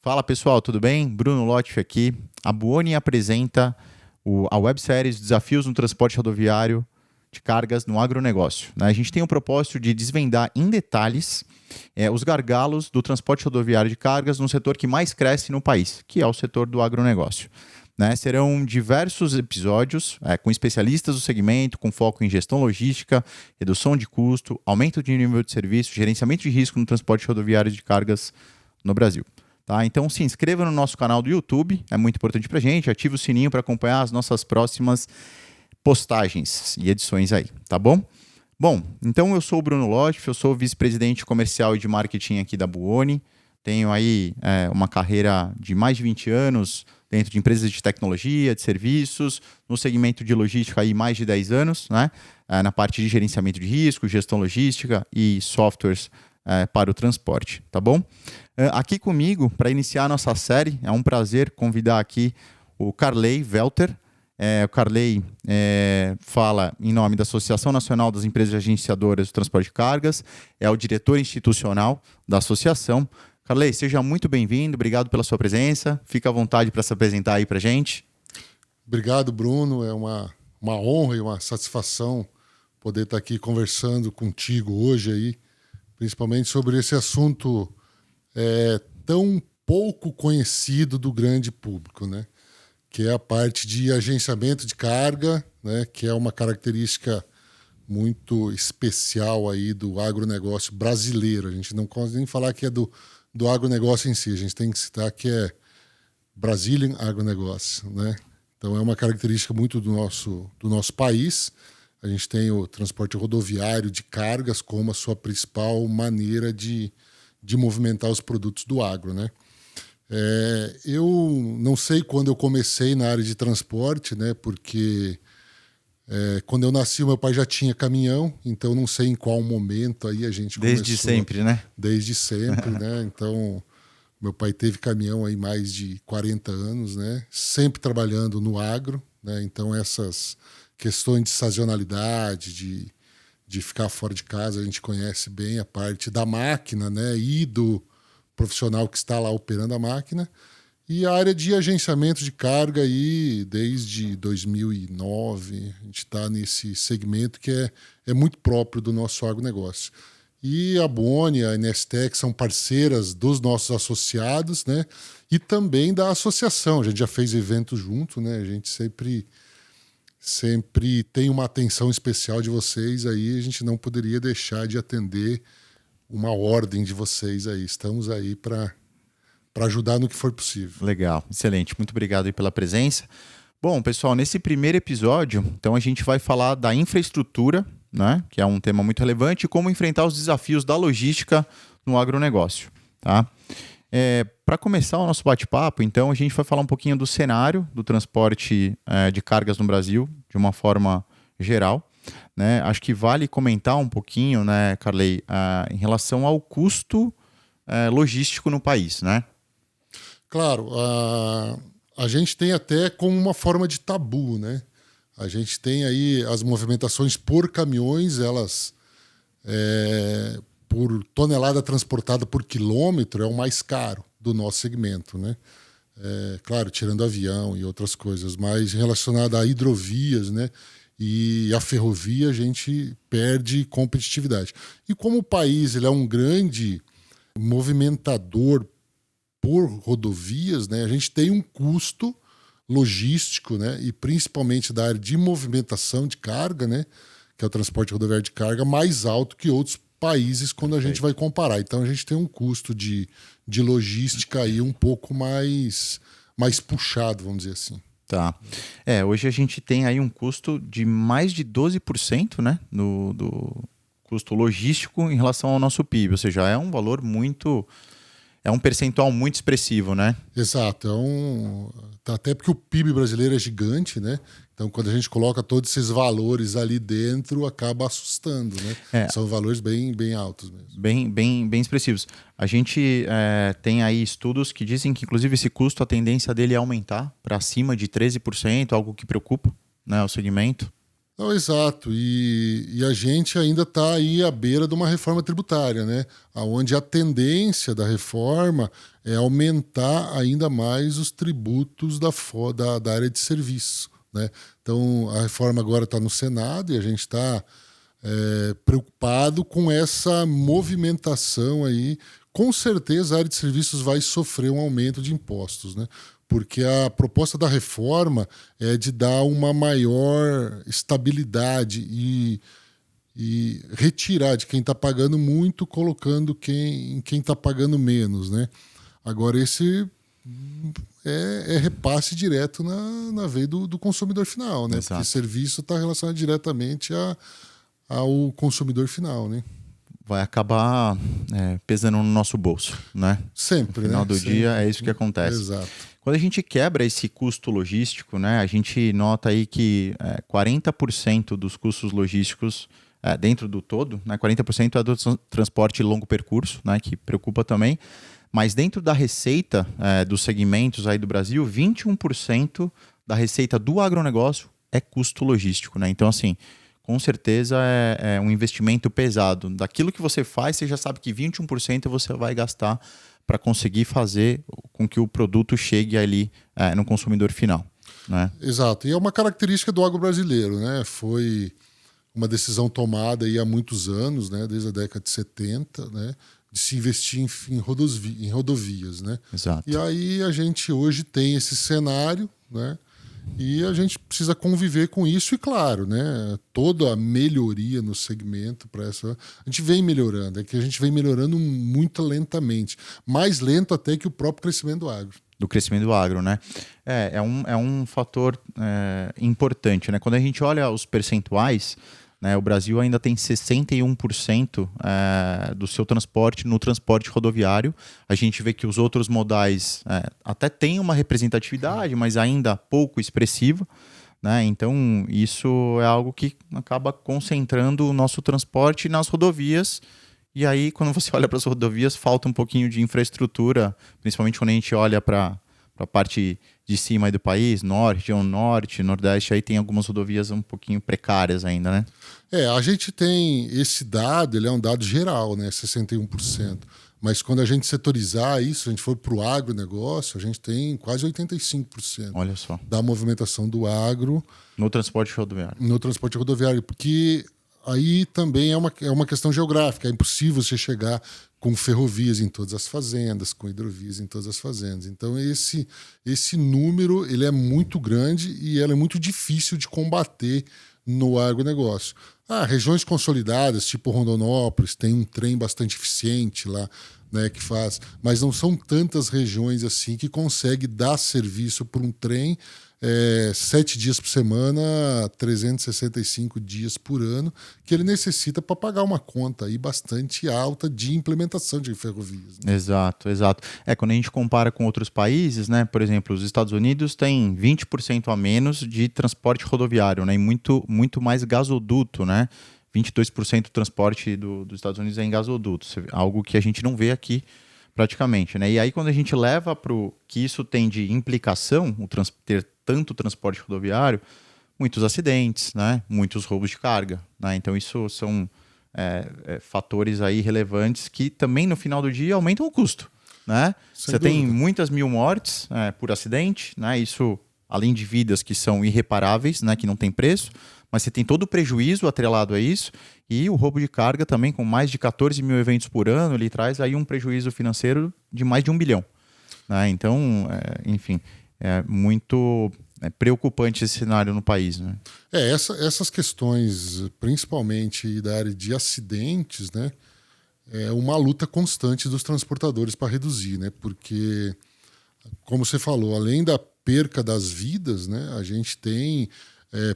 Fala pessoal, tudo bem? Bruno Lotfi aqui. A Buoni apresenta a websérie Desafios no Transporte Rodoviário de Cargas no Agronegócio. Né? A gente tem o propósito de desvendar em detalhes os gargalos do transporte rodoviário de cargas no setor que mais cresce no país, que é o setor do agronegócio. Né? Serão diversos episódios com especialistas do segmento, com foco em gestão logística, redução de custo, aumento de nível de serviço, gerenciamento de risco no transporte rodoviário de cargas no Brasil. Tá? Então se inscreva no nosso canal do YouTube, é muito importante para a gente, ative o sininho para acompanhar as nossas próximas postagens e edições aí, tá bom? Bom, então eu sou o Bruno Lotfi, eu sou vice-presidente comercial e de marketing aqui da Buoni, tenho aí uma carreira de mais de 20 anos dentro de empresas de tecnologia, de serviços, no segmento de logística aí mais de 10 anos, né? Na parte de gerenciamento de risco, gestão logística e softwares para o transporte, tá bom? Aqui comigo, para iniciar a nossa série, é um prazer convidar aqui o Carley Welter. O Carley fala em nome da Associação Nacional das Empresas Agenciadoras de Transporte de Cargas, é o diretor institucional da associação. Carley, seja muito bem-vindo, obrigado pela sua presença, fica à vontade para se apresentar aí para a gente. Obrigado, Bruno, é uma honra e uma satisfação poder estar aqui conversando contigo hoje aí, principalmente sobre esse assunto tão pouco conhecido do grande público, né? Que é a parte de agenciamento de carga, né? Que é uma característica muito especial aí do agronegócio brasileiro. A gente não consegue nem falar que é do agronegócio em si, a gente tem que citar que é Brazilian agronegócio, né? Então é uma característica muito do nosso país. A gente tem o transporte rodoviário de cargas como a sua principal maneira de movimentar os produtos do agro, né? Eu não sei quando eu comecei na área de transporte, né? Porque quando eu nasci, meu pai já tinha caminhão, então não sei em qual momento aí a gente começou. Desde sempre, né? Desde sempre, né? Então, meu pai teve caminhão aí mais de 40 anos, né? Sempre trabalhando no agro, né? Então, essas questões de sazonalidade, de ficar fora de casa, a gente conhece bem a parte da máquina, né? E do profissional que está lá operando a máquina. E a área de agenciamento de carga aí, desde 2009, a gente está nesse segmento que é muito próprio do nosso agronegócio. E a Buoni, a Inestec são parceiras dos nossos associados, né? E também da associação. A gente já fez evento junto, né? A gente sempre tem uma atenção especial de vocês aí. A gente não poderia deixar de atender uma ordem de vocês aí. Estamos aí para ajudar no que for possível. Legal, excelente. Muito obrigado aí pela presença. Bom, pessoal, nesse primeiro episódio, então a gente vai falar da infraestrutura, né, que é um tema muito relevante, e como enfrentar os desafios da logística no agronegócio. Tá? Para começar o nosso bate-papo, então, a gente vai falar um pouquinho do cenário do transporte de cargas no Brasil, de uma forma geral. Né? Acho que vale comentar um pouquinho, né, Carley, em relação ao custo logístico no país, né? Claro, a gente tem até como uma forma de tabu, né? A gente tem aí as movimentações por caminhões, elas por tonelada transportada por quilômetro é o mais caro do nosso segmento, né? Claro, tirando avião e outras coisas, mas relacionado a hidrovias, né? E a ferrovia a gente perde competitividade. E como o país ele é um grande movimentador por rodovias, né, a gente tem um custo logístico, né, e principalmente da área de movimentação de carga, né, que é o transporte rodoviário de carga, mais alto que outros países quando a gente vai comparar. Então a gente tem um custo de logística aí um pouco mais puxado, vamos dizer assim. Tá. Hoje a gente tem aí um custo de mais de 12%, né, do custo logístico em relação ao nosso PIB, ou seja, é um valor muito... É um percentual muito expressivo, né? Exato. Até porque o PIB brasileiro é gigante, né? Então, quando a gente coloca todos esses valores ali dentro, acaba assustando, né? São valores bem, bem altos mesmo. Bem expressivos. A gente tem aí estudos que dizem que, inclusive, esse custo, a tendência dele é aumentar para acima de 13%, algo que preocupa, né, o segmento. Não, exato. E a gente ainda está aí à beira de uma reforma tributária, né? Onde a tendência da reforma é aumentar ainda mais os tributos da área de serviço, né? Então, a reforma agora está no Senado e a gente está preocupado com essa movimentação aí. Com certeza, a área de serviços vai sofrer um aumento de impostos, né? Porque a proposta da reforma é de dar uma maior estabilidade e retirar de quem está pagando muito, colocando quem está pagando menos, né? Agora, esse é repasse direto na veia do consumidor final, né? Exato. Porque serviço está relacionado diretamente ao consumidor final, né? Vai acabar pesando no nosso bolso, né? Sempre, No final né? do Sempre. dia é isso que acontece. Exato. Quando a gente quebra esse custo logístico, né, a gente nota aí que 40% dos custos logísticos dentro do todo, né, 40% é do transporte longo percurso, né, que preocupa também, mas dentro da receita dos segmentos aí do Brasil, 21% da receita do agronegócio é custo logístico, né? Então, assim, com certeza é um investimento pesado. Daquilo que você faz, você já sabe que 21% você vai gastar para conseguir fazer com que o produto chegue ali no consumidor final, né? Exato. E é uma característica do agro brasileiro, né? Foi uma decisão tomada aí há muitos anos, né? Desde a década de 70, né? De se investir em rodovias, né? Exato. E aí a gente hoje tem esse cenário, né? E a gente precisa conviver com isso e, claro, né, toda a melhoria no segmento para essa. A gente vem melhorando, é que a gente vem melhorando muito lentamente. Mais lento até que o próprio crescimento do agro. Do crescimento do agro, né? É um fator importante, né? Quando a gente olha os percentuais, né, o Brasil ainda tem 61% do seu transporte no transporte rodoviário. A gente vê que os outros modais até têm uma representatividade, mas ainda pouco expressiva, né? Então, isso é algo que acaba concentrando o nosso transporte nas rodovias. E aí, quando você olha para as rodovias, falta um pouquinho de infraestrutura, principalmente quando a gente olha para a parte de cima aí do país, norte, região norte, nordeste, aí tem algumas rodovias um pouquinho precárias ainda, né? A gente tem esse dado, ele é um dado geral, né? 61%. Mas quando a gente setorizar isso, a gente for para o agronegócio, a gente tem quase 85%. Olha só. Da movimentação do agro no transporte rodoviário. No transporte rodoviário, porque aí também é uma questão geográfica. É impossível você chegar com ferrovias em todas as fazendas, com hidrovias em todas as fazendas. Então, esse número ele é muito grande e ela é muito difícil de combater no agronegócio. Regiões consolidadas, tipo Rondonópolis, tem um trem bastante eficiente lá, né, que faz, mas não são tantas regiões assim que consegue dar serviço por um trem 7 dias por semana, 365 dias por ano, que ele necessita para pagar uma conta aí bastante alta de implementação de ferrovias. Né? Exato, exato. Quando a gente compara com outros países, né, por exemplo, os Estados Unidos têm 20% a menos de transporte rodoviário, né, e muito, muito mais gasoduto, né? 22% do transporte dos Estados Unidos é em gasoduto, algo que a gente não vê aqui praticamente, né? E aí quando a gente leva para o que isso tem de implicação, ter tanto transporte rodoviário, muitos acidentes, né? Muitos roubos de carga, né? Então isso são fatores aí relevantes que também no final do dia aumentam o custo, né? Você tem muitas mil mortes por acidente, né? Isso além de vidas que são irreparáveis, né? Que não tem preço, mas você tem todo o prejuízo atrelado a isso, e o roubo de carga também, com mais de 14 mil eventos por ano, ele traz aí um prejuízo financeiro de mais de 1 bilhão. Né? Então, enfim, é muito preocupante esse cenário no país. Né? Essas questões, principalmente da área de acidentes, né, é uma luta constante dos transportadores para reduzir, né? Porque, como você falou, além da perca das vidas, né, a gente tem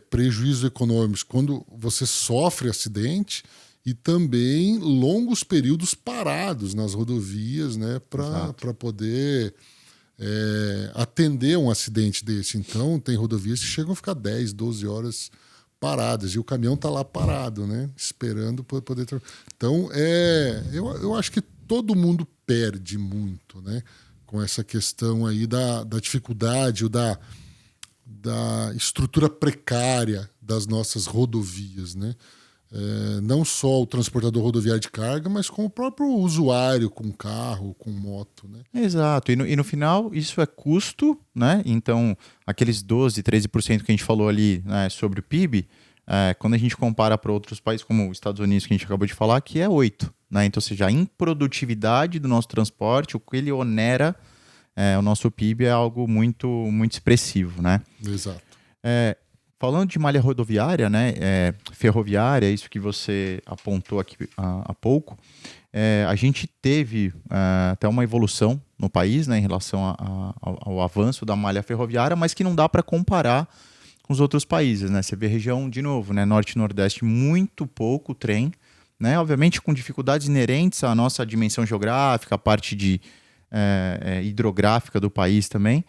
prejuízos econômicos quando você sofre acidente e também longos períodos parados nas rodovias, né, para poder atender um acidente desse. Então, tem rodovias que chegam a ficar 10, 12 horas paradas e o caminhão está lá parado, né, esperando para poder... Então, eu acho que todo mundo perde muito, né, com essa questão aí da dificuldade ou da da estrutura precária das nossas rodovias, né? Não só o transportador rodoviário de carga, mas com o próprio usuário, com carro, com moto, né? Exato. E no final, isso é custo, né? Então, aqueles 12, 13% que a gente falou ali, né, sobre o PIB, quando a gente compara para outros países, como os Estados Unidos, que a gente acabou de falar, que é 8%. Né? Então, ou seja, a improdutividade do nosso transporte, o que ele onera o nosso PIB é algo muito, muito expressivo, né? Exato. Falando de malha rodoviária, né, ferroviária, isso que você apontou aqui há pouco, a gente teve até uma evolução no país, né, em relação ao avanço da malha ferroviária, mas que não dá para comparar com os outros países, né? Você vê região, de novo, né, norte e nordeste, muito pouco trem, né? Obviamente com dificuldades inerentes à nossa dimensão geográfica, a parte de hidrográfica do país também,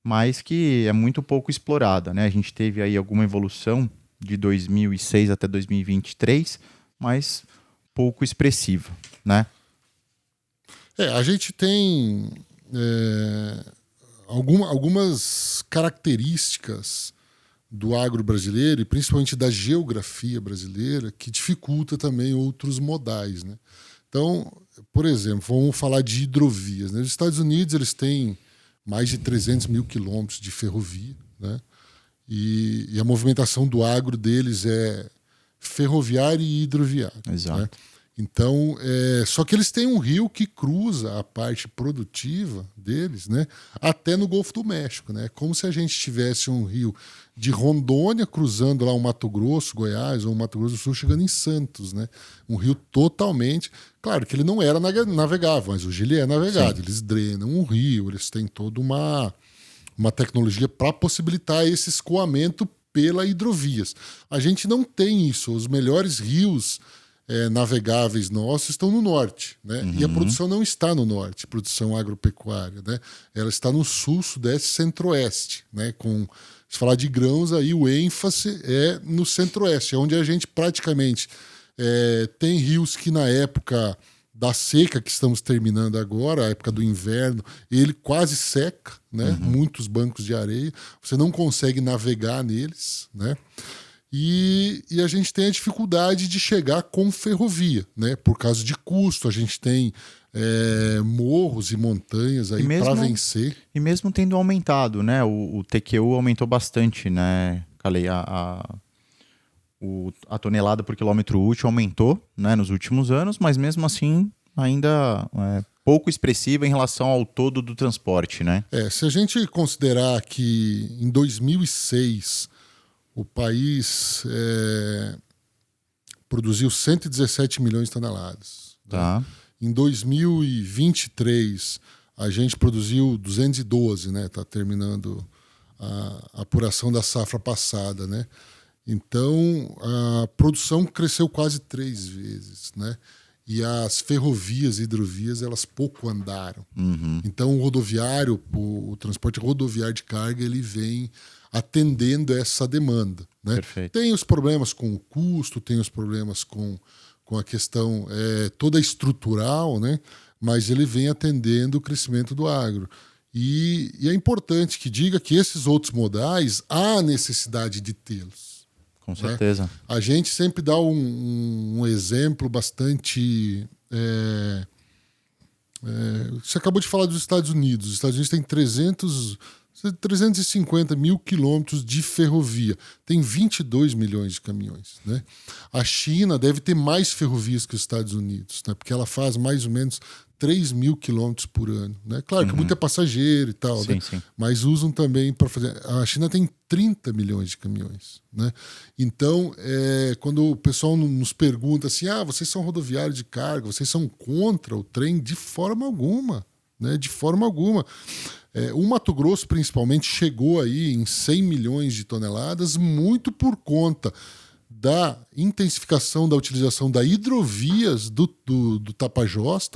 mas que é muito pouco explorada, né? A gente teve aí alguma evolução de 2006 até 2023, mas pouco expressiva, né? A gente tem algumas características do agro brasileiro e principalmente da geografia brasileira que dificulta também outros modais, né? Então, por exemplo, vamos falar de hidrovias, né? Os Estados Unidos eles têm mais de 300 mil quilômetros de ferrovia, né? E a movimentação do agro deles é ferroviária e hidroviária. Exato. Né? Então, só que eles têm um rio que cruza a parte produtiva deles, né? Até no Golfo do México, né? Como se a gente tivesse um rio de Rondônia cruzando lá o Mato Grosso, Goiás, ou o Mato Grosso do Sul chegando em Santos, né? Um rio totalmente... Claro que ele não era navegável, mas hoje ele é navegado. Sim. Eles drenam o rio, eles têm toda uma tecnologia para possibilitar esse escoamento pela hidrovias. A gente não tem isso. Os melhores rios navegáveis nossos estão no norte, né? Uhum. E a produção não está no norte, produção agropecuária, né? Ela está no sul, sudeste, centro-oeste, né? Se falar de grãos, aí o ênfase é no centro-oeste, onde a gente praticamente tem rios que na época da seca que estamos terminando agora, a época do inverno, ele quase seca, né? Uhum. Muitos bancos de areia, você não consegue navegar neles, né? E a gente tem a dificuldade de chegar com ferrovia, né? Por causa de custo, a gente tem morros e montanhas aí para vencer. E mesmo tendo aumentado, né? O TQU aumentou bastante, né, Calei? A tonelada por quilômetro útil aumentou, né, nos últimos anos, mas mesmo assim ainda pouco expressiva em relação ao todo do transporte, né? Se a gente considerar que em 2006 o país produziu 117 milhões de toneladas. Tá. Né? Em 2023, a gente produziu 212, né? Está terminando a apuração da safra passada, né? Então, a produção cresceu quase 3 vezes, né? E as ferrovias e hidrovias, elas pouco andaram. Uhum. Então, o transporte rodoviário de carga, ele vem atendendo essa demanda, né? Perfeito. Tem os problemas com o custo, tem os problemas com a questão toda estrutural, né? Mas ele vem atendendo o crescimento do agro. E é importante que diga que esses outros modais há necessidade de tê-los. Com certeza. Né? A gente sempre dá um exemplo bastante... você acabou de falar dos Estados Unidos. Os Estados Unidos têm 350 mil quilômetros de ferrovia. Tem 22 milhões de caminhões. Né? A China deve ter mais ferrovias que os Estados Unidos, né? Porque ela faz mais ou menos 3 mil quilômetros por ano. Né? Claro que muito é passageiro e tal, sim, né? sim. Mas usam também para fazer... A China tem 30 milhões de caminhões. Né? Então, quando o pessoal nos pergunta assim, vocês são rodoviários de carga, vocês são contra o trem? De forma alguma. Né? De forma alguma. O Mato Grosso, principalmente, chegou aí em 100 milhões de toneladas, muito por conta da intensificação da utilização da hidrovias do Tapajós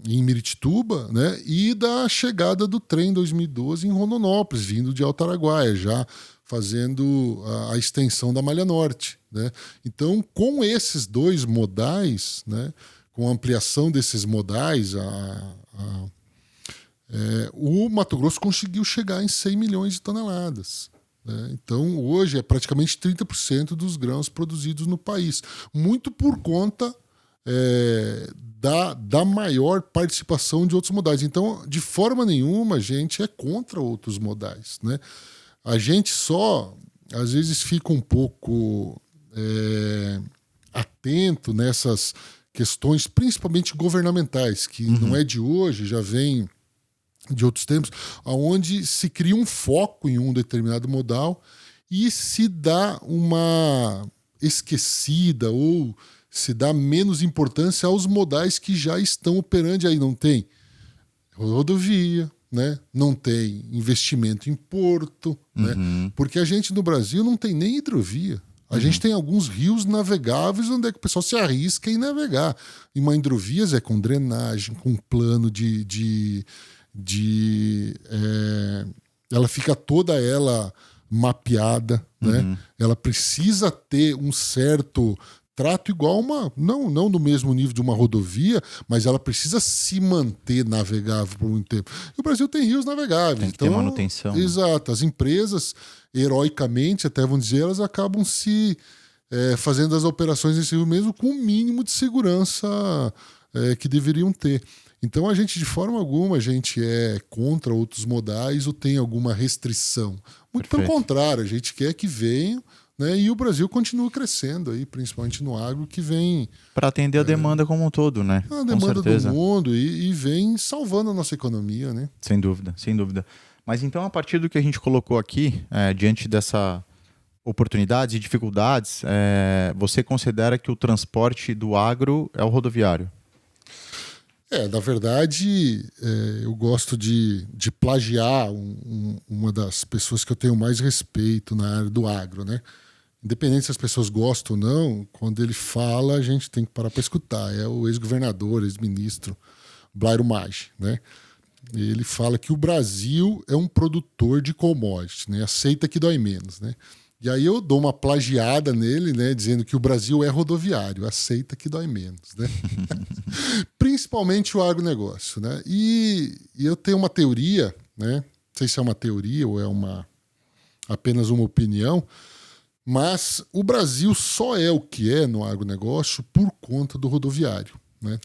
em Miritituba, né? E da chegada do trem em 2012 em Rondonópolis, vindo de Alto Araguaia, já fazendo a extensão da Malha Norte. Né? Então, com esses dois modais, né? Com a ampliação desses modais, O Mato Grosso conseguiu chegar em 100 milhões de toneladas. Né? Então, hoje é praticamente 30% dos grãos produzidos no país. Muito por conta da maior participação de outros modais. Então, de forma nenhuma, a gente é contra outros modais. Né? A gente só, às vezes, fica um pouco atento nessas questões, principalmente governamentais, que não é de hoje, já vem de outros tempos, onde se cria um foco em um determinado modal e se dá uma esquecida ou se dá menos importância aos modais que já estão operando aí. Não tem rodovia, né? Não tem investimento em porto, né? Porque a gente no Brasil não tem nem hidrovia. A gente tem alguns rios navegáveis onde é que o pessoal se arrisca em navegar. E uma hidrovia é com drenagem, com plano ela fica toda ela mapeada, né? Ela precisa ter um certo trato igual não no mesmo nível de uma rodovia, mas ela precisa se manter navegável por muito tempo. E o Brasil tem rios navegáveis. Tem que ter manutenção. Exato. As empresas, heroicamente, até vamos dizer, elas acabam fazendo as operações nesse rio mesmo com o mínimo de segurança que deveriam ter. Então, de forma alguma, a gente é contra outros modais ou tem alguma restrição. Muito Perfeito. pelo contrário, a gente quer que venham, né, e o Brasil continua crescendo, aí, principalmente no agro, que vem... Para atender a demanda como um todo, né? A demanda do mundo e vem salvando a nossa economia, né? Sem dúvida, sem dúvida. Mas então, a partir do que a gente colocou aqui, diante dessa oportunidades e dificuldades, você considera que o transporte do agro é o rodoviário? Na verdade, eu gosto de plagiar uma das pessoas que eu tenho mais respeito na área do agro, né? Independente se as pessoas gostam ou não, quando ele fala, a gente tem que parar para escutar. É o ex-governador, ex-ministro Blairo Maggi, né? Ele fala que o Brasil é um produtor de commodity, né? Aceita que dói menos, né? E aí eu dou uma plagiada nele, né, dizendo que o Brasil é rodoviário, aceita que dói menos, né? Principalmente o agronegócio, né? E eu tenho uma teoria, né? Não sei se é uma teoria ou é apenas uma opinião, mas o Brasil só é o que é no agronegócio por conta do rodoviário, né?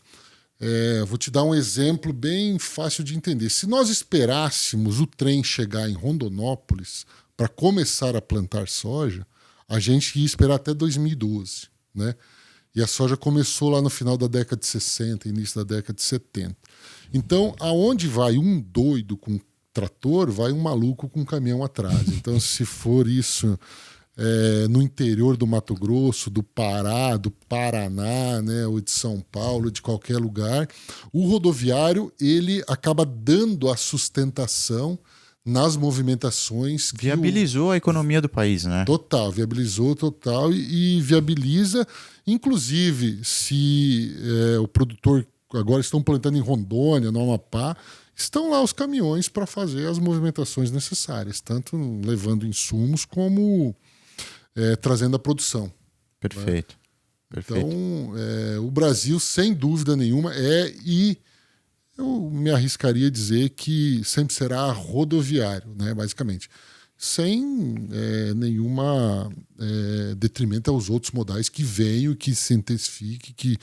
Vou te dar um exemplo bem fácil de entender. Se nós esperássemos o trem chegar em Rondonópolis para começar a plantar soja, a gente ia esperar até 2012, né? E a soja começou lá no final da década de 60, início da década de 70. Então, aonde vai um doido com trator, vai um maluco com caminhão atrás. Então, se for isso no interior do Mato Grosso, do Pará, do Paraná, né, ou de São Paulo, de qualquer lugar, o rodoviário ele acaba dando a sustentação nas movimentações. Viabilizou a economia do país, né? Total, viabilizou total e viabiliza, inclusive, se o produtor agora estão plantando em Rondônia, no Amapá, estão lá os caminhões para fazer as movimentações necessárias, tanto levando insumos como trazendo a produção. Perfeito. Né? Então, o Brasil, sem dúvida nenhuma, e eu me arriscaria a dizer que sempre será rodoviário, né, basicamente, sem nenhuma detrimento aos outros modais que venham, que se intensifiquem,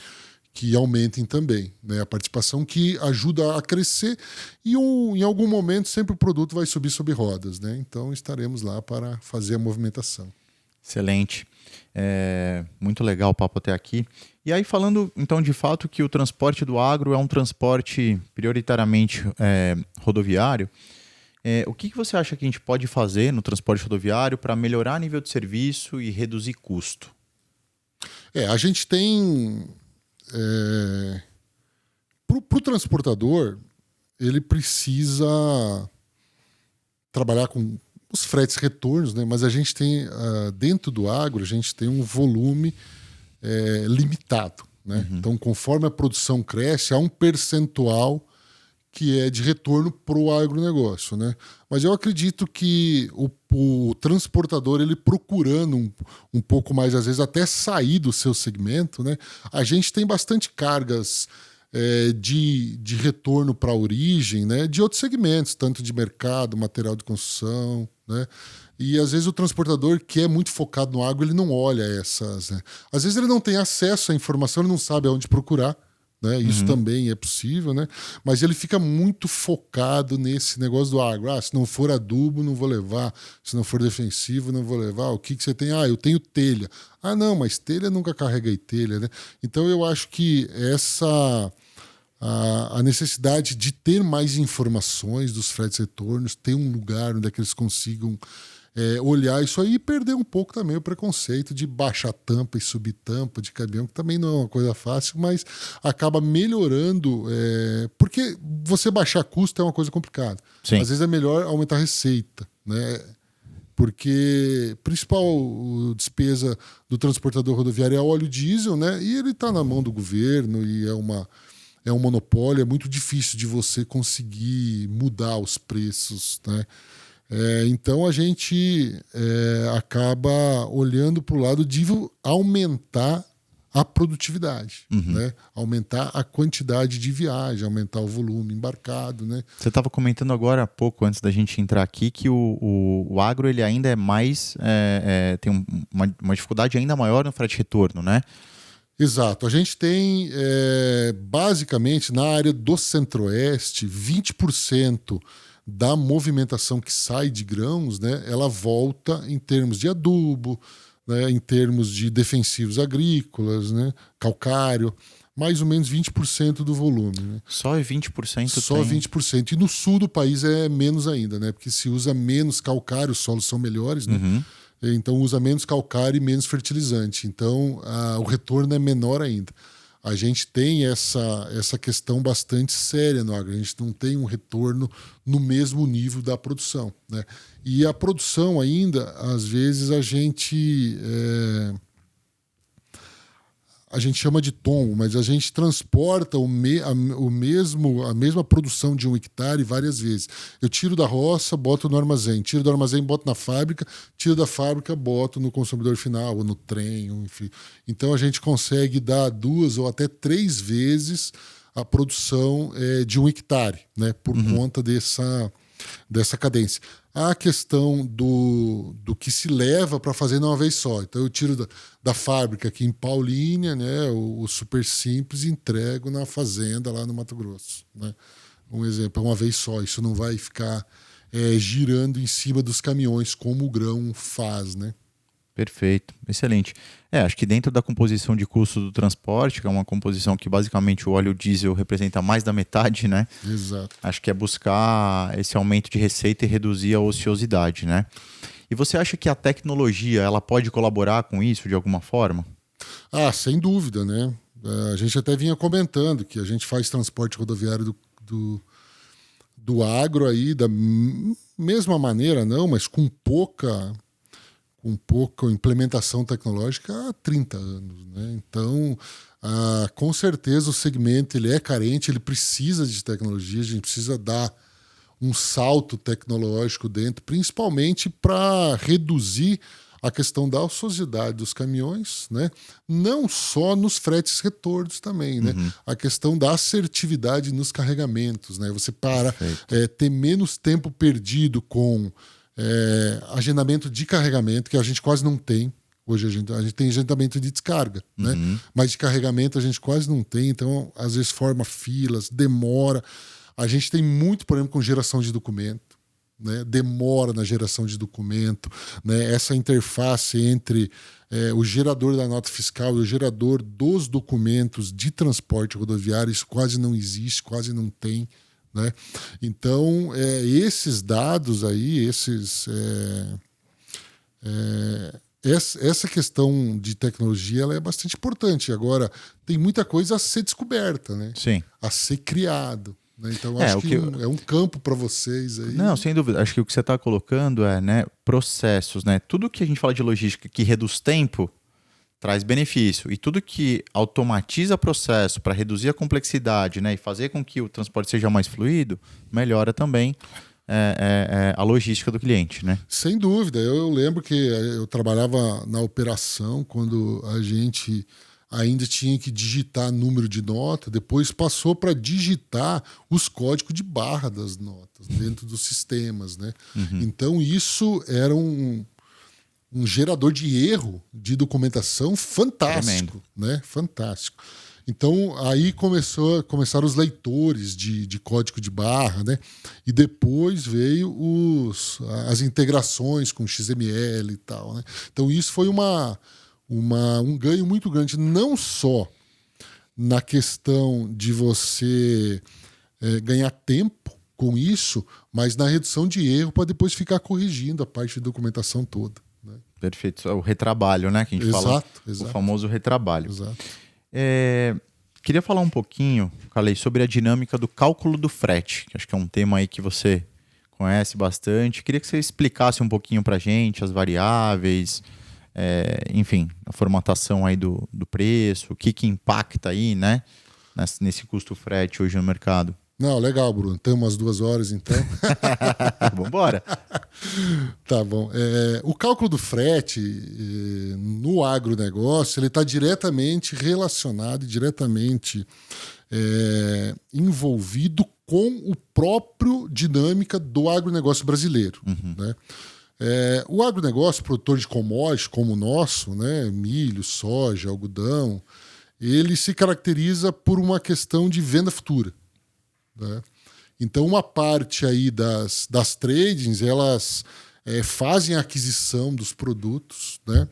que aumentem também, né, a participação, que ajuda a crescer e em algum momento sempre o produto vai subir sobre rodas, né? Então estaremos lá para fazer a movimentação. Excelente. Muito legal o papo até aqui. E aí, falando então de fato que o transporte do agro é um transporte prioritariamente rodoviário, o que você acha que a gente pode fazer no transporte rodoviário para melhorar nível de serviço e reduzir custo? A gente tem... Para o transportador, ele precisa trabalhar com os fretes retornos, né? Mas a gente tem, dentro do agro, a gente tem um volume limitado, né? Então, conforme a produção cresce, há um percentual que é de retorno para o agronegócio, né? Mas eu acredito que o transportador, ele procurando um pouco mais, às vezes, até sair do seu segmento, né? A gente tem bastante cargas de retorno para a origem, né, de outros segmentos, tanto de mercado, material de construção, né? E às vezes o transportador que é muito focado no agro, ele não olha essas, né? Às vezes ele não tem acesso à informação, ele não sabe aonde procurar, né? Isso também é possível, né? Mas ele fica muito focado nesse negócio do agro. Se não for adubo, não vou levar. Se não for defensivo, não vou levar. O que você tem? Eu tenho telha. Não, mas telha nunca carreguei telha, né? Então eu acho que a necessidade de ter mais informações dos fretes retornos, ter um lugar onde é que eles consigam olhar isso aí e perder um pouco também o preconceito de baixar tampa e subir tampa de caminhão, que também não é uma coisa fácil, mas acaba melhorando, porque você baixar custo é uma coisa complicada. Sim. Às vezes é melhor aumentar a receita, né? Porque a principal despesa do transportador rodoviário é o óleo diesel, né? E ele está na mão do governo e é um monopólio, é muito difícil de você conseguir mudar os preços, né? Então a gente acaba olhando para o lado de aumentar a produtividade, né? Aumentar a quantidade de viagem, aumentar o volume embarcado, né? Você estava comentando agora há pouco, antes da gente entrar aqui, que o agro ele ainda é mais tem uma dificuldade ainda maior no frete retorno, né? Exato. A gente tem, basicamente, na área do Centro-Oeste, 20% da movimentação que sai de grãos, né, ela volta em termos de adubo, né, em termos de defensivos agrícolas, né, calcário, mais ou menos 20% do volume. Né? Só 20%? Só 20%. E no sul do país é menos ainda, né, porque se usa menos calcário, os solos são melhores, né? Então usa menos calcário e menos fertilizante. Então o retorno é menor ainda. A gente tem essa questão bastante séria no agro. A gente não tem um retorno no mesmo nível da produção, né? E a produção ainda, às vezes, a gente chama de tombo, mas a gente transporta a mesma produção de 1 hectare várias vezes. Eu tiro da roça, boto no armazém, tiro do armazém, boto na fábrica, tiro da fábrica, boto no consumidor final, ou no trem, enfim. Então a gente consegue dar 2 ou até 3 vezes a produção de 1 hectare, né, por conta dessa cadência. A questão do que se leva para fazer de uma vez só. Então eu tiro da fábrica aqui em Paulínia, né, o super simples, e entrego na fazenda lá no Mato Grosso. Né? Um exemplo, é uma vez só. Isso não vai ficar girando em cima dos caminhões como o grão faz, né? Perfeito, excelente. Acho que dentro da composição de custo do transporte, que é uma composição que basicamente o óleo diesel representa mais da metade, né? Exato. Acho que é buscar esse aumento de receita e reduzir a ociosidade, né? E você acha que a tecnologia ela pode colaborar com isso de alguma forma? Sem dúvida, né? A gente até vinha comentando que a gente faz transporte rodoviário do agro aí da mesma maneira, não, mas com pouca implementação tecnológica há 30 anos. Né? Então, com certeza o segmento ele é carente, ele precisa de tecnologia, a gente precisa dar um salto tecnológico dentro, principalmente para reduzir a questão da ociosidade dos caminhões, né? Não só nos fretes retornos também, né? A questão da assertividade nos carregamentos, né? Você ter menos tempo perdido com agendamento de carregamento, que a gente quase não tem. Hoje a gente tem agendamento de descarga, né? Mas de carregamento a gente quase não tem, então às vezes forma filas, demora. A gente tem muito problema com geração de documento, né? Demora na geração de documento, né? Essa interface entre o gerador da nota fiscal e o gerador dos documentos de transporte rodoviário, isso quase não existe, quase não tem. Né? Então, esses dados aí, essa questão de tecnologia ela é bastante importante. Agora, tem muita coisa a ser descoberta, né? Sim. A ser criado. Né? Então, acho que é um campo para vocês aí. Não, sem dúvida. Acho que o que você está colocando né, processos. Né? Tudo que a gente fala de logística que reduz tempo traz benefício. E tudo que automatiza processo para reduzir a complexidade, né, e fazer com que o transporte seja mais fluido, melhora também a logística do cliente. Né? Sem dúvida. Eu lembro que eu trabalhava na operação quando a gente ainda tinha que digitar número de nota, depois passou para digitar os códigos de barra das notas dentro dos sistemas, né? Então isso era um gerador de erro de documentação fantástico, né? Fantástico. Então aí começaram os leitores de código de barra, né? E depois veio as integrações com XML e tal, né? Então isso foi um ganho muito grande, não só na questão de você ganhar tempo com isso, mas na redução de erro para depois ficar corrigindo a parte de documentação toda. Né? Perfeito. O retrabalho, né? Que a gente fala. O famoso retrabalho. Exato. Queria falar um pouquinho, Calei, sobre a dinâmica do cálculo do frete, que acho que é um tema aí que você conhece bastante. Queria que você explicasse um pouquinho para a gente as variáveis, enfim, a formatação aí do preço, o que impacta aí, né, nesse custo frete hoje no mercado. Não, legal, Bruno. Tem umas 2 horas, então. Vambora. Tá bom. O cálculo do frete no agronegócio, ele está diretamente relacionado, diretamente envolvido com o próprio dinâmica do agronegócio brasileiro. Né? O agronegócio, produtor de commodities como o nosso, né, milho, soja, algodão, ele se caracteriza por uma questão de venda futura. Né? Então, uma parte aí das tradings, elas fazem a aquisição dos produtos, né?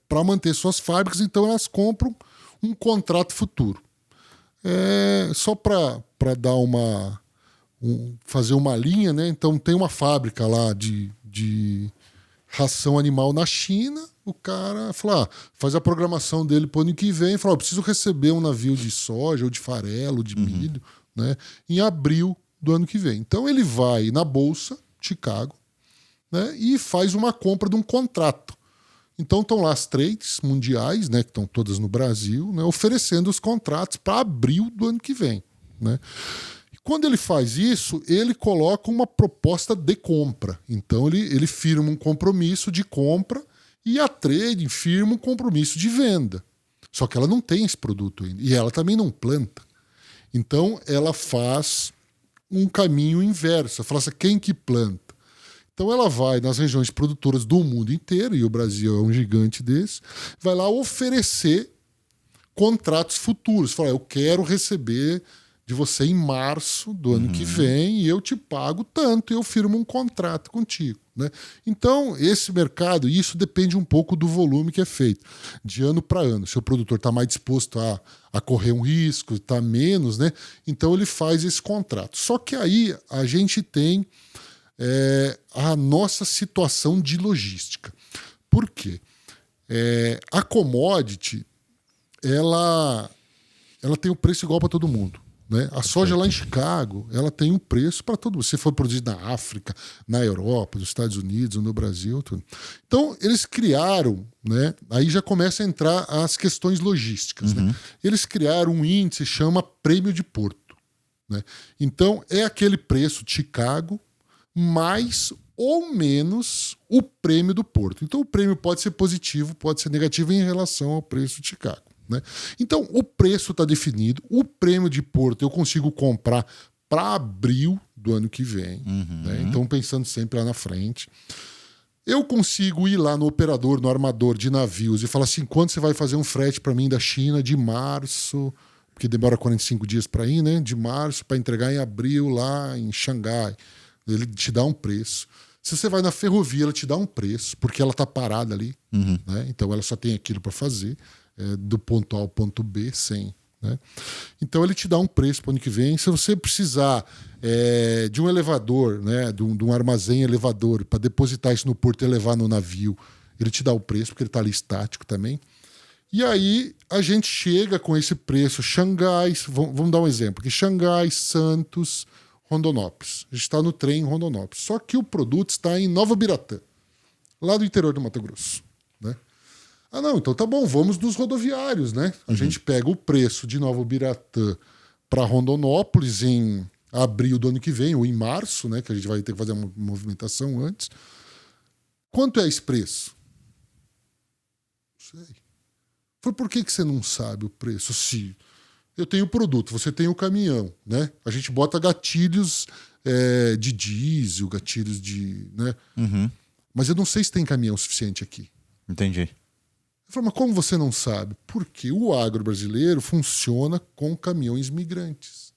Para manter suas fábricas, então elas compram um contrato futuro. Só para dar fazer uma linha, né? Então tem uma fábrica lá de ração animal na China, o cara fala, faz a programação dele para o ano que vem e fala, eu preciso receber um navio de soja ou de farelo, de milho, né, em abril do ano que vem. Então ele vai na Bolsa, Chicago, né, e faz uma compra de um contrato. Então estão lá as trades mundiais, né, que estão todas no Brasil, né, oferecendo os contratos para abril do ano que vem. Né. Quando ele faz isso, ele coloca uma proposta de compra. Então ele firma um compromisso de compra e a trading firma um compromisso de venda. Só que ela não tem esse produto ainda. E ela também não planta. Então ela faz um caminho inverso. Ela fala assim, quem que planta? Então ela vai nas regiões produtoras do mundo inteiro, e o Brasil é um gigante desse, vai lá oferecer contratos futuros. Fala, eu quero receber de você em março do ano que vem e eu te pago tanto e eu firmo um contrato contigo. Né? Então, esse mercado, e isso depende um pouco do volume que é feito, de ano para ano. Se o produtor está mais disposto a correr um risco, está menos, né? Então ele faz esse contrato. Só que aí a gente tem a nossa situação de logística. Por quê? A commodity, ela tem o preço igual para todo mundo. Né? A soja lá em Chicago, ela tem um preço para todo mundo. Se for produzida na África, na Europa, nos Estados Unidos, no Brasil. Tudo. Então, eles criaram, né? Aí já começa a entrar as questões logísticas. Né? Eles criaram um índice que chama Prêmio de Porto. Né? Então, é aquele preço de Chicago mais ou menos o prêmio do Porto. Então, o prêmio pode ser positivo, pode ser negativo em relação ao preço de Chicago. Né? Então, o preço está definido, o prêmio de Porto eu consigo comprar para abril do ano que vem. Né? Então, pensando sempre lá na frente. Eu consigo ir lá no operador, no armador de navios e falar assim, quando você vai fazer um frete para mim da China de março, porque demora 45 dias para ir, né? De março, para entregar em abril lá em Xangai. Ele te dá um preço. Se você vai na ferrovia, ela te dá um preço, porque ela está parada ali. Né? Então, ela só tem aquilo para fazer. Do ponto A ao ponto B, sem. Né? Então ele te dá um preço para o ano que vem. Se você precisar de um elevador, né, de um armazém elevador, para depositar isso no porto e levar no navio, ele te dá o preço, porque ele está ali estático também. E aí a gente chega com esse preço. Xangai, vamos dar um exemplo, que Xangai, Santos, Rondonópolis. A gente está no trem em Rondonópolis. Só que o produto está em Nova Biratã, lá do interior do Mato Grosso. Né? Ah, não, então tá bom, vamos dos rodoviários, né? A gente pega o preço de Nova Biratã para Rondonópolis em abril do ano que vem, ou em março, né? Que a gente vai ter que fazer uma movimentação antes. Quanto é esse preço? Não sei. falei, por que você não sabe o preço? Se eu tenho o produto, você tem o caminhão, né? A gente bota gatilhos de diesel, gatilhos de... né? Mas eu não sei se tem caminhão suficiente aqui. Entendi. Eu falei, mas como você não sabe? Porque o agro brasileiro funciona com caminhões migrantes.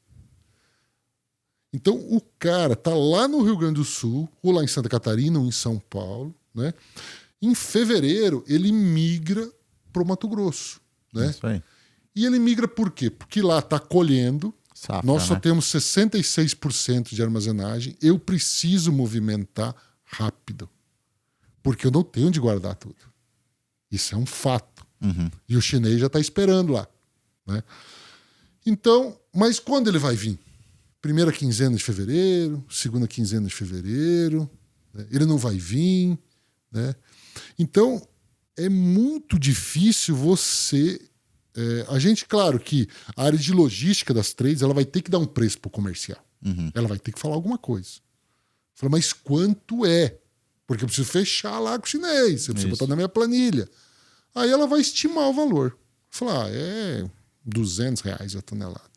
Então, o cara tá lá no Rio Grande do Sul, ou lá em Santa Catarina, ou em São Paulo, né? Em fevereiro, ele migra para o Mato Grosso, né? Isso aí. E ele migra por quê? Porque lá está colhendo, Safra, nós só né? temos 66% de armazenagem, eu preciso movimentar rápido, porque eu não tenho onde guardar tudo. Isso é um fato. E o chinês já está esperando lá, né? Então, mas quando ele vai vir? Primeira quinzena de fevereiro, segunda quinzena de fevereiro, né? Ele não vai vir, né? Então, é muito difícil você... a gente, claro que a área de logística das trades, ela vai ter que dar um preço para o comercial. Ela vai ter que falar alguma coisa. Fala, mas quanto é? Porque eu preciso fechar lá com o chinês, eu preciso botar na minha planilha. Aí ela vai estimar o valor. Falar, é R$200 a tonelada.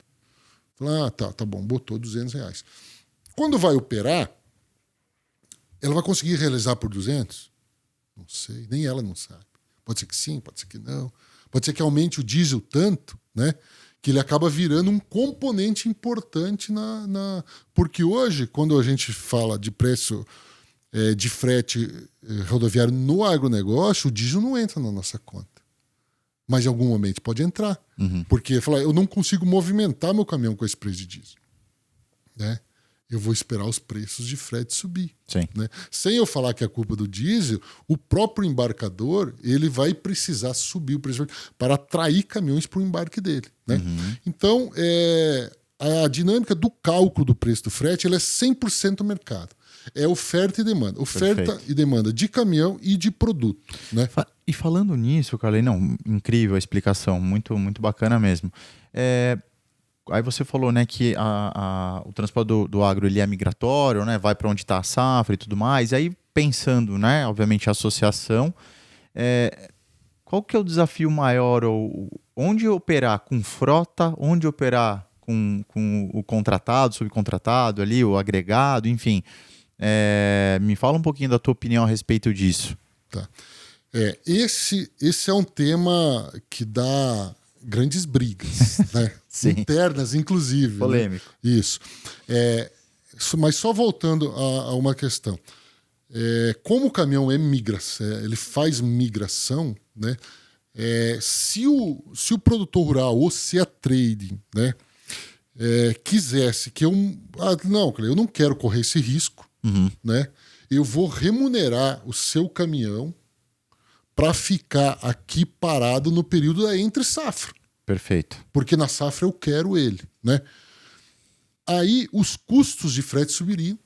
Falar, tá bom, botou R$200. Quando vai operar, ela vai conseguir realizar por 200? Não sei, nem ela não sabe. Pode ser que sim, pode ser que não. Pode ser que aumente o diesel tanto, né, que ele acaba virando um componente importante Porque hoje, quando a gente fala de preço de frete rodoviário no agronegócio, o diesel não entra na nossa conta. Mas em algum momento pode entrar. Porque eu não consigo movimentar meu caminhão com esse preço de diesel. Né? Eu vou esperar os preços de frete subir. Sim. Né? Sem eu falar que é culpa do diesel, o próprio embarcador ele vai precisar subir o preço para atrair caminhões para o embarque dele. Né? Então, a dinâmica do cálculo do preço do frete ela é 100% mercado. É oferta e demanda. Oferta Perfeito. e demanda de caminhão e de produto. Né? E falando nisso, Carley, não, incrível a explicação, muito, muito bacana mesmo. Aí você falou, né, que o transporte do agro ele é migratório, né, vai para onde está a safra e tudo mais. E aí pensando, né, obviamente a associação, qual que é o desafio maior? Onde operar com frota, onde operar com o contratado, subcontratado ali, o agregado, enfim. Me fala um pouquinho da tua opinião a respeito disso. Tá. Esse é um tema que dá grandes brigas, né? Internas, inclusive. Polêmico. Né? Isso. Mas só voltando a uma questão. Como o caminhão ele faz migração, né? Se o produtor rural ou se a trading, né, quisesse que eu não quero correr esse risco, né? Eu vou remunerar o seu caminhão para ficar aqui parado no período da entre safra. Perfeito. Porque na safra eu quero ele, né? Aí os custos de frete subiriam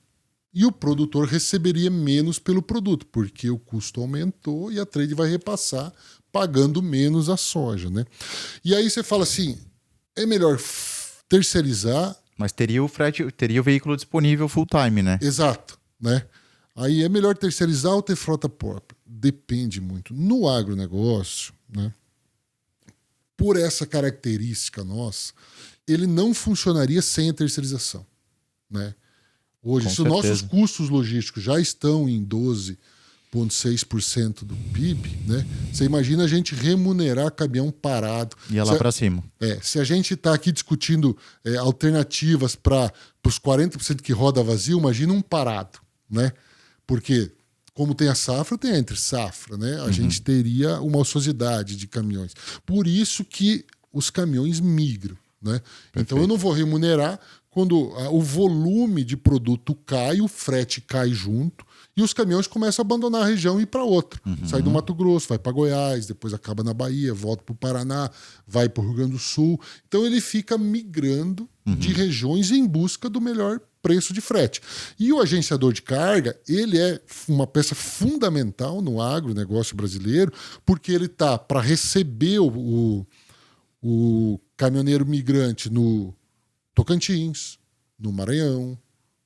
e o produtor receberia menos pelo produto, porque o custo aumentou e a trade vai repassar pagando menos a soja, né? E aí você fala assim, é melhor terceirizar. Mas teria o veículo disponível full time, né? Exato, né? Aí é melhor terceirizar ou ter frota própria? Depende muito. No agronegócio, né? Por essa característica nossa, ele não funcionaria sem a terceirização, né? Hoje, se os nossos custos logísticos já estão em 12,6% do PIB, né? Você imagina a gente remunerar caminhão parado. Ia lá para cima. Se a gente está aqui discutindo alternativas para os 40% que roda vazio, imagina um parado, né? Porque, como tem a safra, tem a entre safra, né? A gente teria uma ociosidade de caminhões. Por isso que os caminhões migram, né? Então eu não vou remunerar quando o volume de produto cai, o frete cai junto e os caminhões começam a abandonar a região e ir para outra. Sai do Mato Grosso, vai para Goiás, depois acaba na Bahia, volta para o Paraná, vai para o Rio Grande do Sul. Então ele fica migrando de regiões em busca do melhor preço de frete. E o agenciador de carga, ele é uma peça fundamental no agronegócio brasileiro, porque ele está para receber o caminhoneiro migrante no Tocantins, no Maranhão,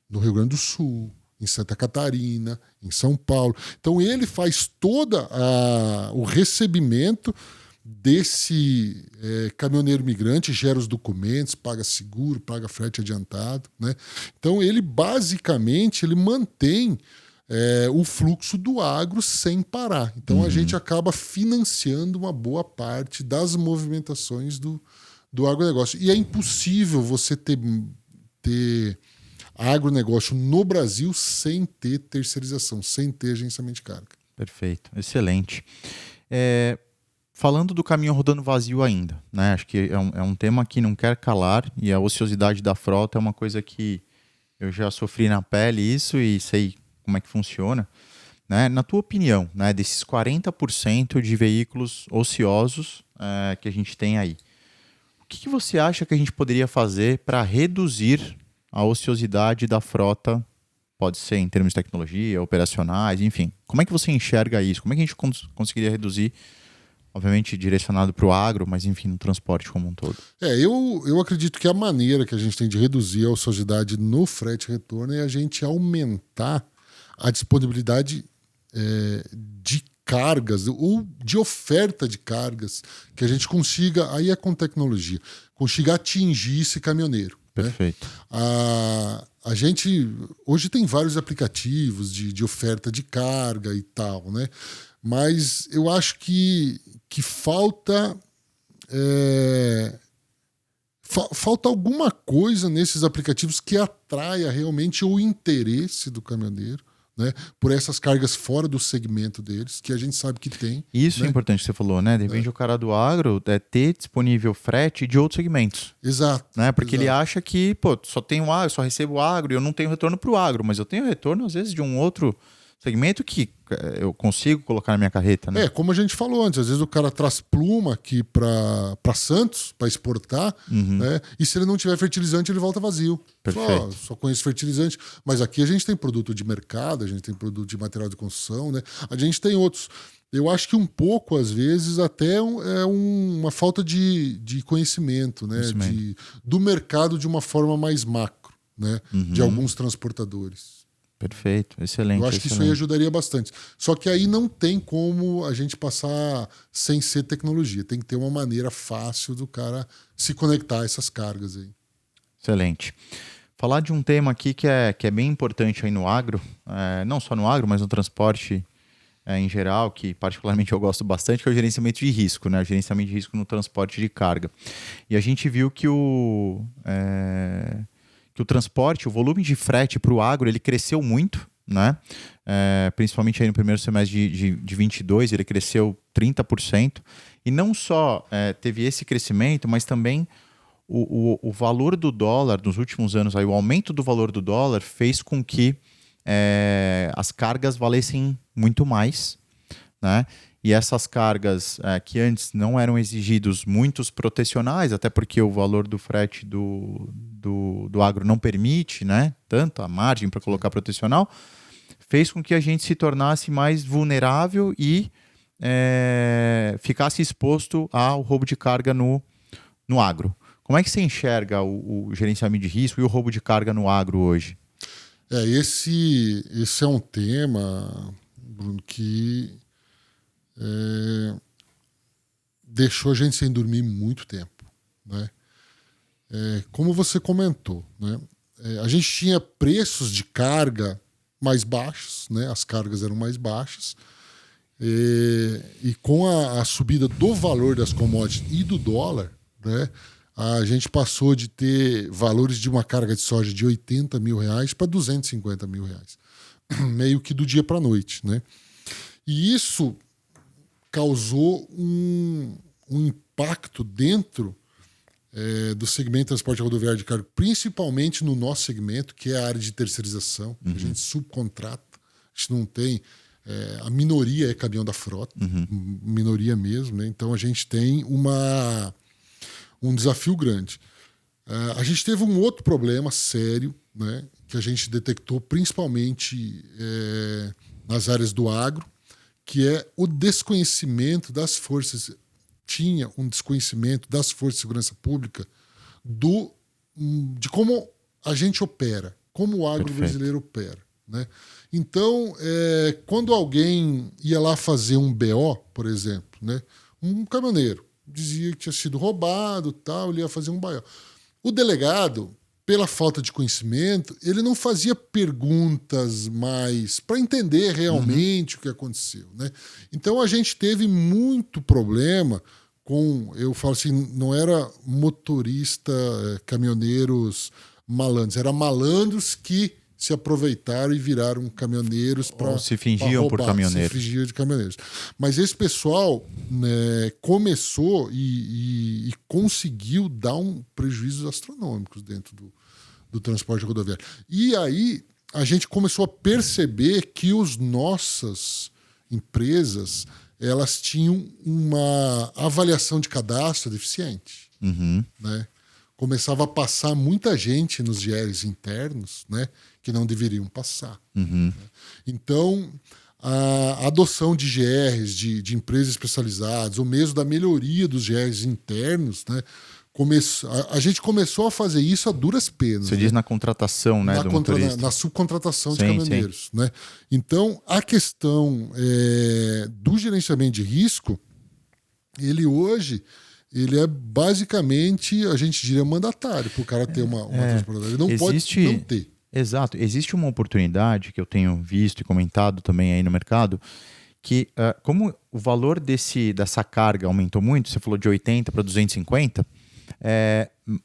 no Rio Grande do Sul, em Santa Catarina, em São Paulo. Então ele faz todo o recebimento desse caminhoneiro migrante, gera os documentos, paga seguro, paga frete adiantado, né? Então ele basicamente ele mantém o fluxo do agro sem parar. Então a gente acaba financiando uma boa parte das movimentações do agronegócio. E é impossível você ter agronegócio no Brasil sem ter terceirização, sem ter agenciamento de carga. Perfeito, excelente. Falando do caminhão rodando vazio ainda, né? Acho que é um tema que não quer calar, e a ociosidade da frota é uma coisa que eu já sofri na pele isso e sei como é que funciona. Né? Na tua opinião, né, desses 40% de veículos ociosos que a gente tem aí, o que você acha que a gente poderia fazer para reduzir a ociosidade da frota? Pode ser em termos de tecnologia, operacionais, enfim. Como é que você enxerga isso? Como é que a gente conseguiria reduzir, obviamente direcionado para o agro, mas enfim, no transporte como um todo? Eu acredito que a maneira que a gente tem de reduzir a ociosidade no frete retorno é a gente aumentar a disponibilidade de cargas ou de oferta de cargas que a gente consiga, aí é com tecnologia, consiga atingir esse caminhoneiro. Perfeito. Né? A gente hoje tem vários aplicativos de oferta de carga e tal, né? Mas eu acho que falta falta alguma coisa nesses aplicativos que atraia realmente o interesse do caminhoneiro, né, por essas cargas fora do segmento deles, que a gente sabe que tem. Isso né? é importante que você falou, né? De repente o cara do agro ter disponível frete de outros segmentos. Exato. Né? Porque exato. ele acha que, só tenho agro, só recebo agro e eu não tenho retorno para o agro, mas eu tenho retorno, às vezes, de um outro segmento que eu consigo colocar na minha carreta. Né? Como a gente falou antes, às vezes o cara traz pluma aqui para Santos, para exportar, né? E se ele não tiver fertilizante, ele volta vazio. Perfeito. Só conheço fertilizante. Mas aqui a gente tem produto de mercado, a gente tem produto de material de construção, né? A gente tem outros. Eu acho que um pouco, às vezes, até é uma falta de conhecimento, né? Do mercado de uma forma mais macro, né? De alguns transportadores. Perfeito, excelente. Eu acho que isso aí ajudaria bastante. Só que aí não tem como a gente passar sem ser tecnologia. Tem que ter uma maneira fácil do cara se conectar a essas cargas aí. Excelente. Falar de um tema aqui que é bem importante aí no agro, não só no agro, mas no transporte em geral, que particularmente eu gosto bastante, que é o gerenciamento de risco, né? O gerenciamento de risco no transporte de carga. E a gente viu que o transporte, o volume de frete para o agro, ele cresceu muito, né? Principalmente aí no primeiro semestre de 22, ele cresceu 30%. E não só teve esse crescimento, mas também o valor do dólar nos últimos anos, aí, o aumento do valor do dólar fez com que as cargas valessem muito mais, né? E essas cargas que antes não eram exigidos muitos protecionais, até porque o valor do frete do agro não permite, né, tanto a margem para colocar protecional, fez com que a gente se tornasse mais vulnerável e ficasse exposto ao roubo de carga no agro. Como é que você enxerga o gerenciamento de risco e o roubo de carga no agro hoje? Esse é um tema, Bruno, que deixou a gente sem dormir muito tempo, né? Como você comentou, né? A gente tinha preços de carga mais baixos, né? As cargas eram mais baixas, e com a subida do valor das commodities e do dólar, né? A gente passou de ter valores de uma carga de soja de R$80 mil para R$250 mil, meio que do dia para a noite, né? E isso causou um impacto dentro do segmento de transporte rodoviário de carga, principalmente no nosso segmento, que é a área de terceirização. A gente subcontrata, a gente não tem... a minoria é caminhão da frota, minoria mesmo, né? Então a gente tem um desafio grande. A gente teve um outro problema sério, né, que a gente detectou principalmente nas áreas do agro, que é o desconhecimento das forças. Tinha um desconhecimento das forças de segurança pública de como a gente opera, como o agro brasileiro opera, né? Então, quando alguém ia lá fazer um BO, por exemplo, né, um caminhoneiro. Dizia que tinha sido roubado, tal, ele ia fazer um BO. O delegado, pela falta de conhecimento, ele não fazia perguntas mais para entender realmente o que aconteceu, né? Então a gente teve muito problema com, eu falo assim, não era motorista, caminhoneiros malandros, eram malandros que se aproveitaram e viraram caminhoneiros para se fingiam por caminhoneiros. Se fingiam de caminhoneiros. Mas esse pessoal, né, começou e conseguiu dar prejuízos astronômicos dentro do transporte rodoviário. E aí a gente começou a perceber que as nossas empresas, elas tinham uma avaliação de cadastro deficiente, né? Começava a passar muita gente nos GRs internos, né, que não deveriam passar. Né? Então, a adoção de GRs, de empresas especializadas, ou mesmo da melhoria dos GRs internos, né, a gente começou a fazer isso a duras penas. Você diz na contratação, né, do motorista. Na subcontratação de caminhoneiros. Né? Então, a questão do gerenciamento de risco, ele hoje... ele é basicamente, a gente diria, mandatário para o cara ter uma transportadora. Ele não pode não ter. Exato. Existe uma oportunidade que eu tenho visto e comentado também aí no mercado, que como o valor dessa carga aumentou muito, você falou de 80 para 250,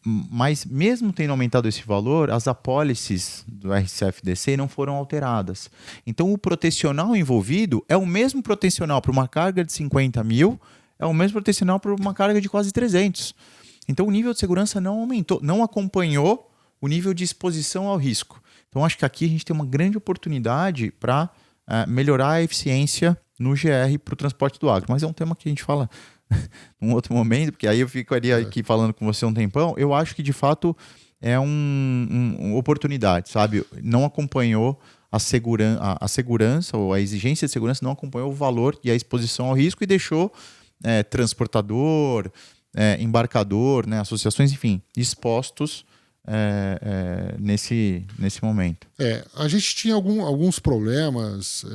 mas mesmo tendo aumentado esse valor, as apólices do RCFDC não foram alteradas. Então o protecional envolvido é o mesmo protecional para uma carga de 50 mil, é o mesmo protecional para uma carga de quase 300. Então o nível de segurança não aumentou, não acompanhou o nível de exposição ao risco. Então acho que aqui a gente tem uma grande oportunidade para melhorar a eficiência no GR para o transporte do agro. Mas é um tema que a gente fala num outro momento, porque aí eu ficaria aqui falando com você um tempão. Eu acho que de fato é uma oportunidade, sabe? Não acompanhou a segurança ou a exigência de segurança, não acompanhou o valor e a exposição ao risco e deixou transportador, embarcador, né, associações, enfim, expostos nesse momento. A gente tinha alguns problemas,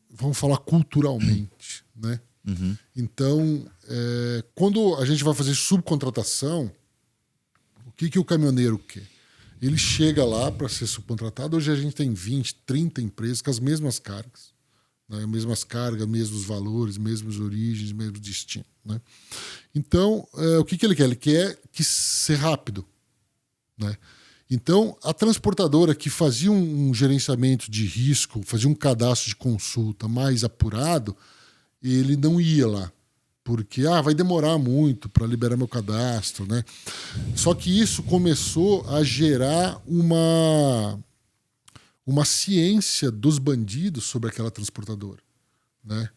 vamos falar culturalmente, né? Então, quando a gente vai fazer subcontratação, o que o caminhoneiro quer? Ele chega lá para ser subcontratado. Hoje a gente tem 20, 30 empresas com as mesmas cargas. Né? Mesmas cargas, mesmos valores, mesmas origens, mesmo destino. Né? Então, o que ele quer? Ele quer ser rápido. Né? Então, a transportadora que fazia um gerenciamento de risco, fazia um cadastro de consulta mais apurado, ele não ia lá. Porque vai demorar muito para liberar meu cadastro. Né? Só que isso começou a gerar uma ciência dos bandidos sobre aquela transportadora. Né?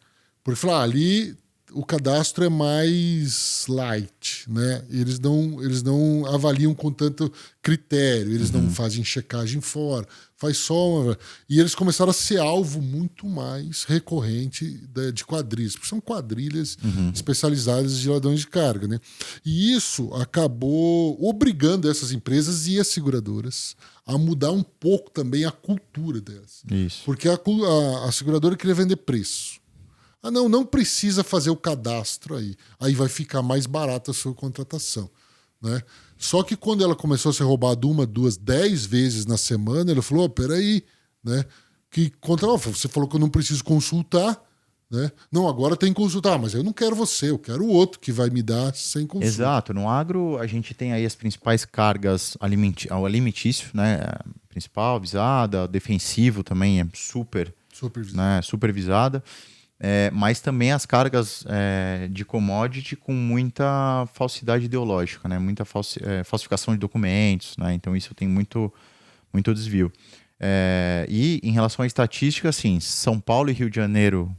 Porque falar, ali o cadastro é mais light, né? Eles não avaliam com tanto critério, eles não fazem checagem fora, faz só uma... E eles começaram a ser alvo muito mais recorrente de quadrilhas, porque são quadrilhas especializadas de ladrões de carga, né? E isso acabou obrigando essas empresas e as seguradoras a mudar um pouco também a cultura delas. Isso. Porque a seguradora queria vender preço. Não precisa fazer o cadastro aí. Aí vai ficar mais barata a sua contratação. Né? Só que quando ela começou a ser roubada 1, 2, 10 vezes na semana, ela falou, peraí, né? Você falou que eu não preciso consultar, né? Não, agora tem que consultar, mas eu não quero você, eu quero o outro que vai me dar sem consulta. Exato. No agro, a gente tem aí as principais cargas ao alimentício, né? Principal, avisada, defensivo também é supervisada. Mas também as cargas de commodity com muita falsidade ideológica, né? Muita falsificação de documentos, né? Então isso tem muito desvio. E em relação à estatística, assim, São Paulo e Rio de Janeiro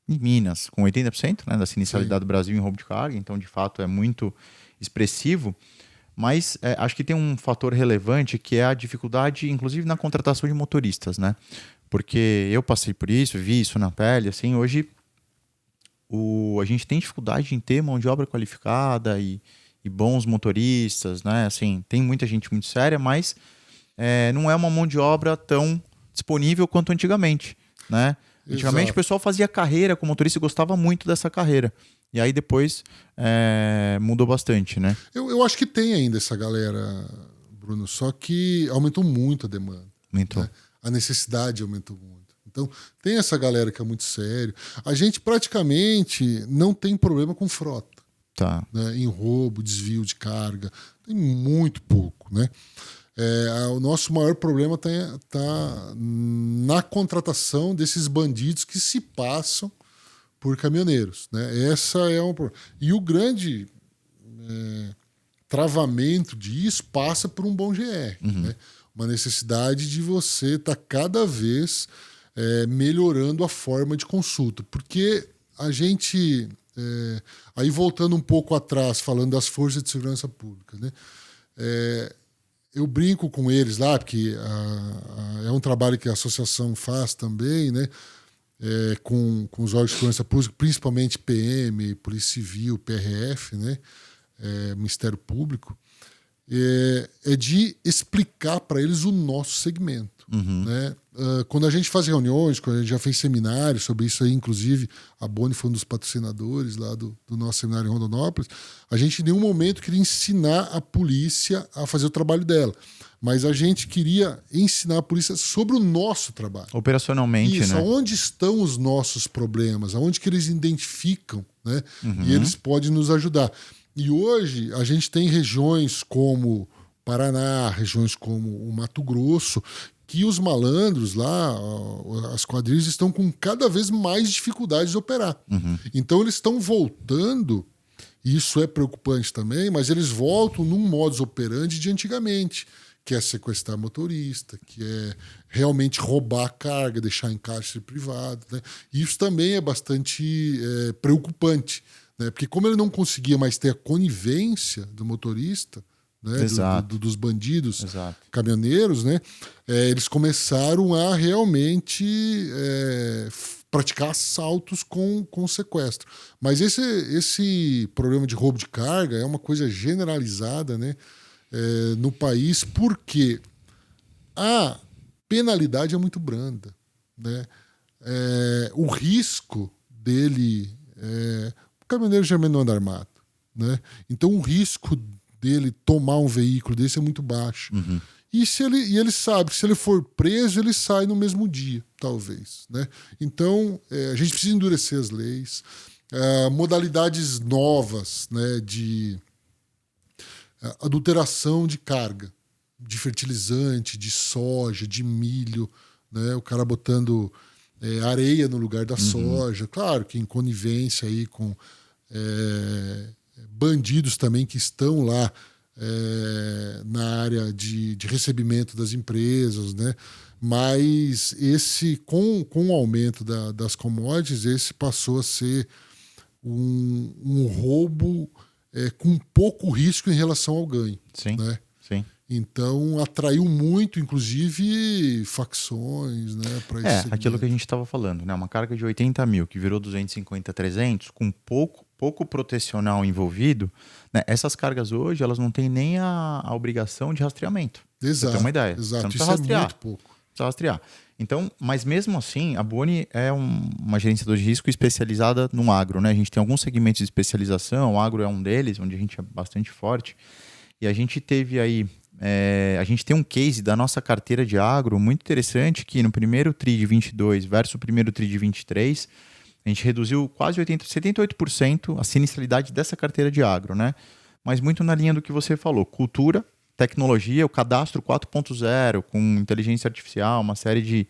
e Minas, com 80%, né, da sinistralidade do Brasil em roubo de carga, então de fato é muito expressivo. Mas acho que tem um fator relevante que é a dificuldade, inclusive na contratação de motoristas, né? Porque eu passei por isso, vi isso na pele. Assim, hoje a gente tem dificuldade em ter mão de obra qualificada e bons motoristas, né? Assim, tem muita gente muito séria, mas não é uma mão de obra tão disponível quanto antigamente, né? Antigamente o pessoal fazia carreira como motorista e gostava muito dessa carreira. E aí depois mudou bastante, né? Eu acho que tem ainda essa galera, Bruno, só que aumentou muito a demanda. Aumentou. Né? A necessidade aumentou muito. Então, tem essa galera que é muito sério. A gente praticamente não tem problema com frota. Tá. Né? Em roubo, desvio de carga. Tem muito pouco, né? O nosso maior problema está na contratação desses bandidos que se passam por caminhoneiros. Né? Essa é um problema. E o grande travamento disso passa por um bom GR. Né? Uma necessidade de você estar cada vez melhorando a forma de consulta. Porque a gente... aí voltando um pouco atrás, falando das forças de segurança pública, né? Eu brinco com eles lá, porque é um trabalho que a associação faz também, né? Com os órgãos de segurança pública, principalmente PM, Polícia Civil, PRF, né? Ministério Público, de explicar para eles o nosso segmento. Né? Quando a gente faz reuniões, quando a gente já fez seminários sobre isso aí, inclusive a Boni foi um dos patrocinadores lá do nosso seminário em Rondonópolis, a gente em nenhum momento queria ensinar a polícia a fazer o trabalho dela, mas a gente queria ensinar a polícia sobre o nosso trabalho. Operacionalmente, isso, né? Onde estão os nossos problemas, aonde que eles identificam, né? E eles podem nos ajudar. E hoje a gente tem regiões como Paraná, regiões como o Mato Grosso, que os malandros lá, as quadrilhas, estão com cada vez mais dificuldades de operar. Então eles estão voltando, e isso é preocupante também, mas eles voltam num modus operandi de antigamente, que é sequestrar motorista, que é realmente roubar a carga, deixar em cárcere privado. Né? E isso também é bastante preocupante, né? Porque como ele não conseguia mais ter a conivência do motorista, né, dos bandidos caminhoneiros, né, eles começaram a realmente praticar assaltos com sequestro. Mas esse problema de roubo de carga é uma coisa generalizada, né, no país, porque a penalidade é muito branda. Né? O risco dele... o caminhoneiro geralmente não anda armado. Né? Então o risco dele tomar um veículo desse é muito baixo. E ele sabe que se ele for preso, ele sai no mesmo dia, talvez. Né? Então, a gente precisa endurecer as leis, modalidades novas, né, de adulteração de carga, de fertilizante, de soja, de milho, né? O cara botando areia no lugar da soja. Claro que em conivência aí com... bandidos também que estão lá na área de recebimento das empresas, né? Mas com o aumento das commodities, esse passou a ser um roubo com pouco risco em relação ao ganho. Sim, né? sim. Então atraiu muito, inclusive, facções, né? Para esse aquilo que a gente estava falando, né? Uma carga de 80 mil que virou 250, 300, com pouco protecional envolvido, né? Essas cargas hoje, elas não têm nem a obrigação de rastreamento. Exato. Você tem uma ideia. Exato. Você não precisa Isso rastrear. é muito pouco. Precisa rastrear. Então, mas mesmo assim, a Boni é uma gerenciadora de risco especializada no agro, né? A gente tem alguns segmentos de especialização, o agro é um deles, onde a gente é bastante forte. E a gente teve aí... a gente tem um case da nossa carteira de agro muito interessante, que no primeiro TRI de 22 versus o primeiro TRI de 23, a gente reduziu quase 78% a sinistralidade dessa carteira de agro, né? Mas muito na linha do que você falou, cultura, tecnologia, o cadastro 4.0 com inteligência artificial, uma série de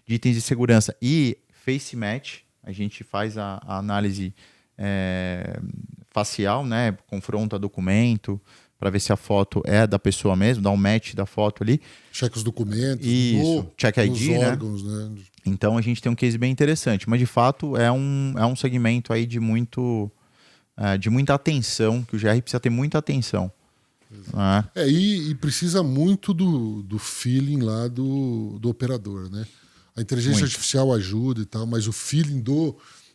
itens de segurança e face match, a gente faz a análise facial, né? Confronta documento, para ver se a foto é da pessoa mesmo, dá um match da foto ali. Checa os documentos. Isso, check ID, nos órgãos, né? Então a gente tem um case bem interessante, mas de fato é um segmento aí de muita atenção, que o GR precisa ter muita atenção. Né? E precisa muito do feeling lá do operador, né? A inteligência artificial ajuda e tal, mas o feeling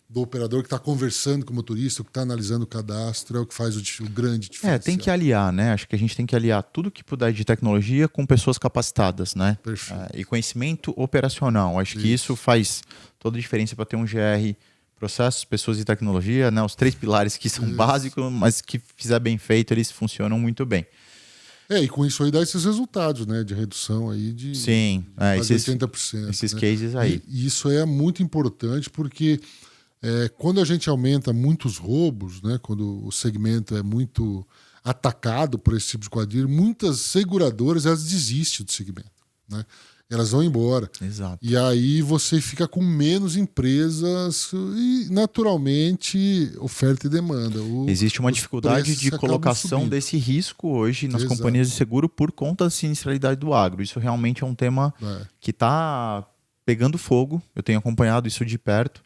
do operador que está conversando com o motorista, que está analisando o cadastro, é o que faz o grande diferencial. Tem que aliar, né? Acho que a gente tem que aliar tudo que puder de tecnologia com pessoas capacitadas, né? Perfeito. E conhecimento operacional. Acho que isso faz toda a diferença para ter um GR, processos, pessoas e tecnologia, né? Os 3 pilares que são básicos, mas que fizer bem feito, eles funcionam muito bem. E com isso aí dá esses resultados, né? De redução aí de quase esses, 80%. Esses cases aí. E isso é muito importante porque quando a gente aumenta muitos roubos, né? Quando o segmento é muito atacado por esse tipo de quadrilha, muitas seguradoras elas desistem do segmento, né? Elas vão embora. Exato. E aí você fica com menos empresas e, naturalmente, oferta e demanda. Existe uma dificuldade de colocação desse risco hoje nas companhias de seguro por conta da sinistralidade do agro. Isso realmente é um tema que está pegando fogo. Eu tenho acompanhado isso de perto.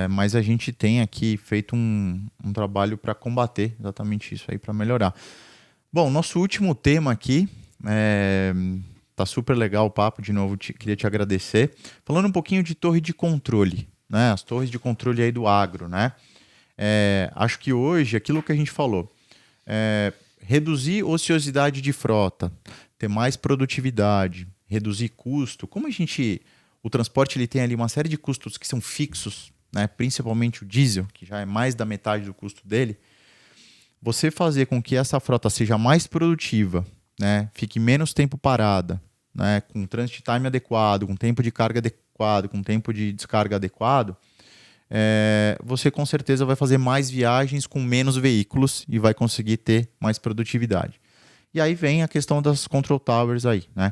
Mas a gente tem aqui feito um trabalho para combater exatamente isso aí, para melhorar. Bom, nosso último tema aqui tá super legal o papo, de novo, queria te agradecer. Falando um pouquinho de torre de controle, né? As torres de controle aí do agro, né? Acho que hoje, aquilo que a gente falou, reduzir ociosidade de frota, ter mais produtividade, reduzir custo. Como o transporte ele tem ali uma série de custos que são fixos, né? Principalmente o diesel, que já é mais da metade do custo dele. Você fazer com que essa frota seja mais produtiva, né? Fique menos tempo parada, né? Com transit time adequado, com tempo de carga adequado, com tempo de descarga adequado, você com certeza vai fazer mais viagens com menos veículos e vai conseguir ter mais produtividade. E aí vem a questão das control towers aí, né?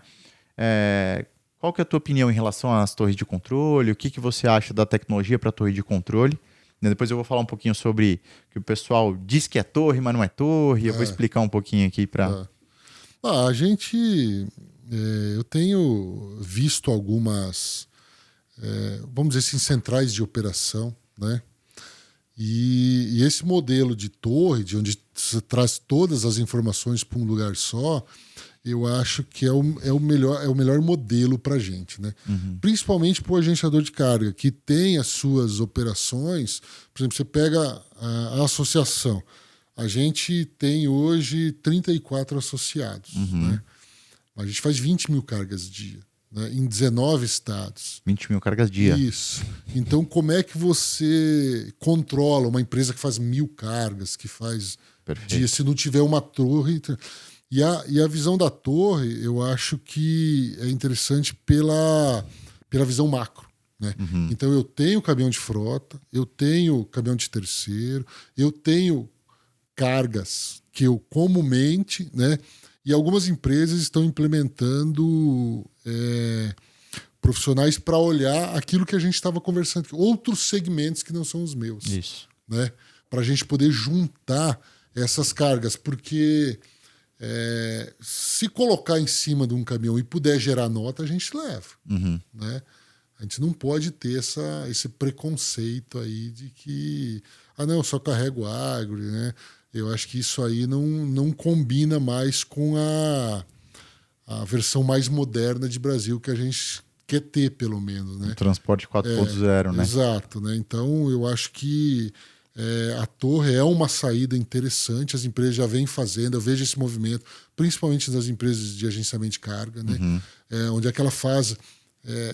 Qual que é a tua opinião em relação às torres de controle? O que você acha da tecnologia para torre de controle? Depois eu vou falar um pouquinho sobre que o pessoal diz que é torre, mas não é torre. Eu vou explicar um pouquinho aqui para... eu tenho visto algumas, vamos dizer assim, centrais de operação, né? E esse modelo de torre, de onde você traz todas as informações para um lugar só, eu acho que é o melhor modelo para a gente, né? Principalmente para o agenciador de carga, que tem as suas operações. Por exemplo, você pega a associação. A gente tem hoje 34 associados, né? A gente faz 20 mil cargas dia, né? Em 19 estados. 20 mil cargas dia. Isso. Então, como é que você controla uma empresa que faz 1000 cargas, que faz dia, se não tiver uma torre? E a visão da torre, eu acho que é interessante pela visão macro, né? Então, eu tenho caminhão de frota, eu tenho caminhão de terceiro, eu tenho cargas que eu comumente, né? E algumas empresas estão implementando profissionais para olhar aquilo que a gente estava conversando, outros segmentos que não são os meus. Isso. Né? Para a gente poder juntar essas cargas, porque se colocar em cima de um caminhão e puder gerar nota, a gente leva. Né? A gente não pode ter esse preconceito aí de que não, eu só carrego agro, né? Eu acho que isso aí não combina mais com a versão mais moderna de Brasil que a gente quer ter, pelo menos, né? O transporte 4.0, né? Exato, né? Então, eu acho que a torre é uma saída interessante, as empresas já vêm fazendo, eu vejo esse movimento, principalmente das empresas de agenciamento de carga, né? Onde é que ela faz...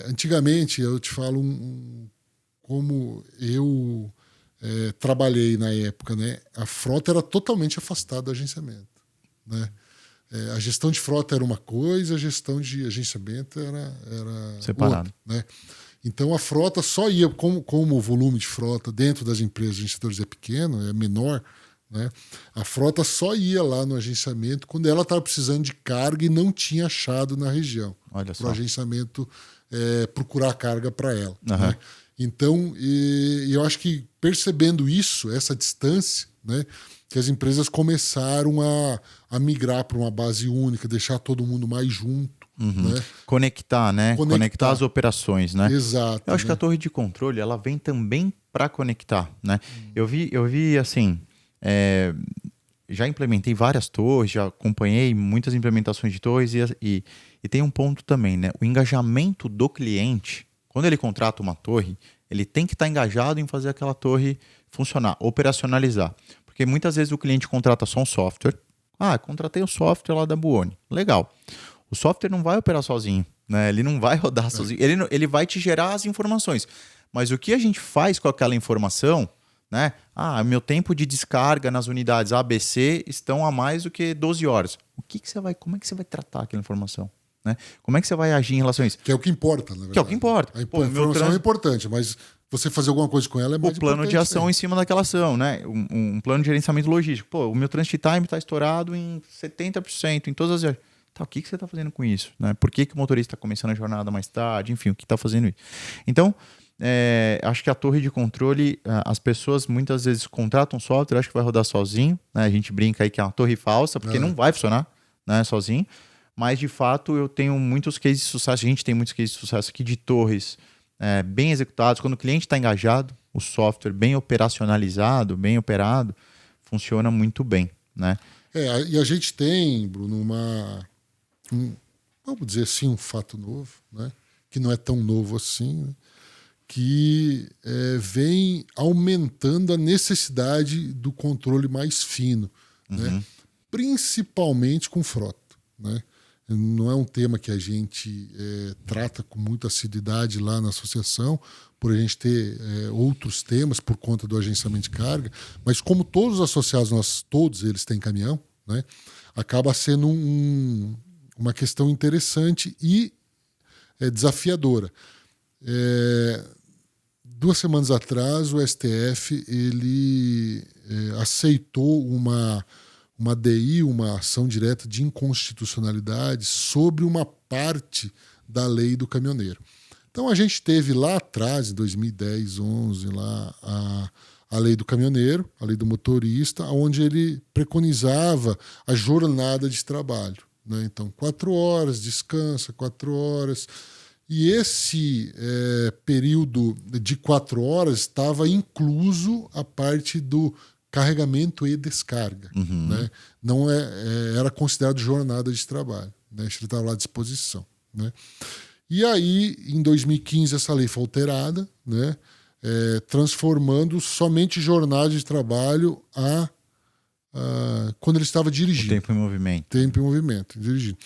antigamente, eu te falo como eu... trabalhei na época, né? A frota era totalmente afastada do agenciamento, né? A gestão de frota era uma coisa, a gestão de agenciamento era separado, outra, né? Então a frota só ia, como o volume de frota dentro das empresas agenciadores é pequeno, é menor, né? A frota só ia lá no agenciamento quando ela estava precisando de carga e não tinha achado na região. Olha só. Para o agenciamento procurar carga para ela, né? Então, eu acho que percebendo isso, essa distância, né, que as empresas começaram a migrar para uma base única, deixar todo mundo mais junto. Né? Conectar, né? Conectar as operações, né? Exato. Eu acho que a torre de controle ela vem também para conectar, né? Eu vi assim, já implementei várias torres, já acompanhei muitas implementações de torres e tem um ponto também, né? O engajamento do cliente, Quando ele contrata uma torre, ele tem que estar engajado em fazer aquela torre funcionar, operacionalizar. Porque muitas vezes o cliente contrata só um software. Contratei o software lá da Buoni. Legal. O software não vai operar sozinho, né? Ele não vai rodar sozinho. Ele vai te gerar as informações. Mas o que a gente faz com aquela informação, né? Meu tempo de descarga nas unidades A, B, C estão a mais do que 12 horas. Como é que você vai tratar aquela informação? Né? Como é que você vai agir em relação a isso? Que é o que importa, na verdade. Que é o que importa. A informação é importante, mas você fazer alguma coisa com ela é mais importante. O plano de ação em cima daquela ação, né? Um plano de gerenciamento logístico. O meu transit time está estourado em 70% em todas as viagens. O que você está fazendo com isso? Né? Por que o motorista está começando a jornada mais tarde? Enfim, o que está fazendo isso? Então, acho que a torre de controle, as pessoas muitas vezes contratam software, acho que vai rodar sozinho. Né? A gente brinca aí que é uma torre falsa, porque não vai funcionar, né, sozinho. Mas, de fato, eu tenho muitos cases de sucesso. A gente tem muitos cases de sucesso aqui de torres bem executados. Quando o cliente está engajado, o software bem operacionalizado, bem operado, funciona muito bem. Né? E a gente tem, Bruno, vamos dizer assim, um fato novo, né? Que não é tão novo assim, né? Que vem aumentando a necessidade do controle mais fino, né? Principalmente com frota. Né? Não é um tema que a gente trata com muita assiduidade lá na associação, por a gente ter outros temas por conta do agenciamento de carga, mas como todos os associados, todos eles têm caminhão, né? Acaba sendo uma questão interessante e desafiadora. 2 semanas atrás, o STF ele aceitou uma DI, uma ação direta de inconstitucionalidade sobre uma parte da lei do caminhoneiro. Então a gente teve lá atrás, em 2010, 2011, lá a lei do caminhoneiro, a lei do motorista, onde ele preconizava a jornada de trabalho. Né? Então, 4 horas, descansa, 4 horas. E esse período de 4 horas estava incluso a parte do carregamento e descarga. Né? Não era considerado jornada de trabalho. Né? Ele estava lá à disposição. Né? E aí, em 2015, essa lei foi alterada, né? Transformando somente jornada de trabalho quando ele estava dirigindo. O tempo em movimento. Tempo em movimento, dirigindo.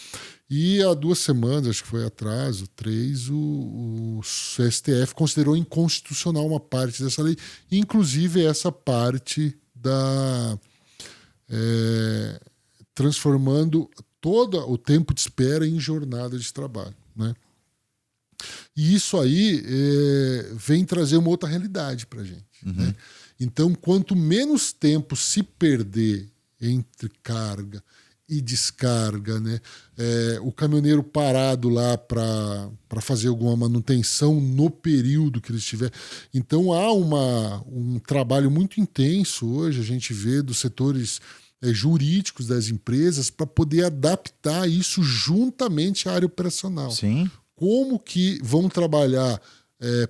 E há 2 semanas, acho que foi atrás, 3, o STF considerou inconstitucional uma parte dessa lei, inclusive essa parte transformando todo o tempo de espera em jornada de trabalho. Né? E isso aí vem trazer uma outra realidade para a gente. Né? Então, quanto menos tempo se perder entre carga e descarga, né? O caminhoneiro parado lá para fazer alguma manutenção no período que ele estiver. Então há um trabalho muito intenso hoje, a gente vê dos setores jurídicos das empresas para poder adaptar isso juntamente à área operacional. Sim. Como que vão trabalhar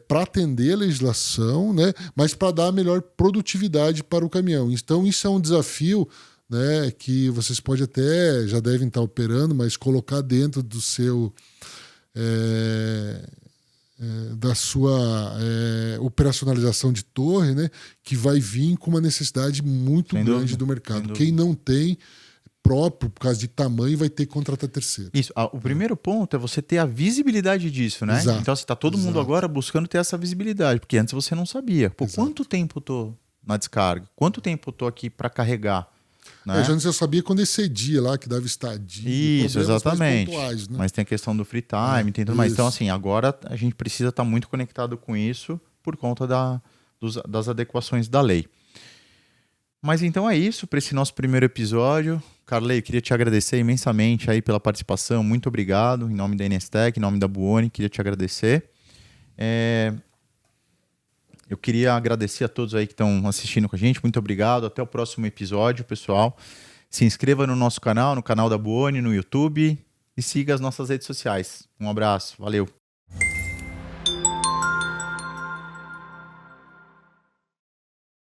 para atender a legislação, né? Mas para dar a melhor produtividade para o caminhão. Então isso é um desafio, né, que vocês podem até, já devem estar operando, mas colocar dentro do seu da sua operacionalização de torre, né, que vai vir com uma necessidade muito grande do mercado. Quem não tem próprio, por causa de tamanho, vai ter que contratar terceiro. Isso. O primeiro ponto é você ter a visibilidade disso, né? Exato. Então, está todo mundo agora buscando ter essa visibilidade, porque antes você não sabia. Quanto tempo eu tô na descarga? Quanto tempo eu tô aqui para carregar? Né? Já antes eu sabia quando excedia lá, que dava estadia. Isso, exatamente. Pontuais, né? Mas tem a questão do free time, tem tudo mais. Então, assim, agora a gente precisa estar muito conectado com isso por conta das adequações da lei. Mas então é isso para esse nosso primeiro episódio. Carley, eu queria te agradecer imensamente aí pela participação. Muito obrigado. Em nome da NSTech, em nome da Buoni, queria te agradecer. Eu queria agradecer a todos aí que estão assistindo com a gente. Muito obrigado. Até o próximo episódio, pessoal. Se inscreva no nosso canal, no canal da Buoni, no YouTube. E siga as nossas redes sociais. Um abraço. Valeu.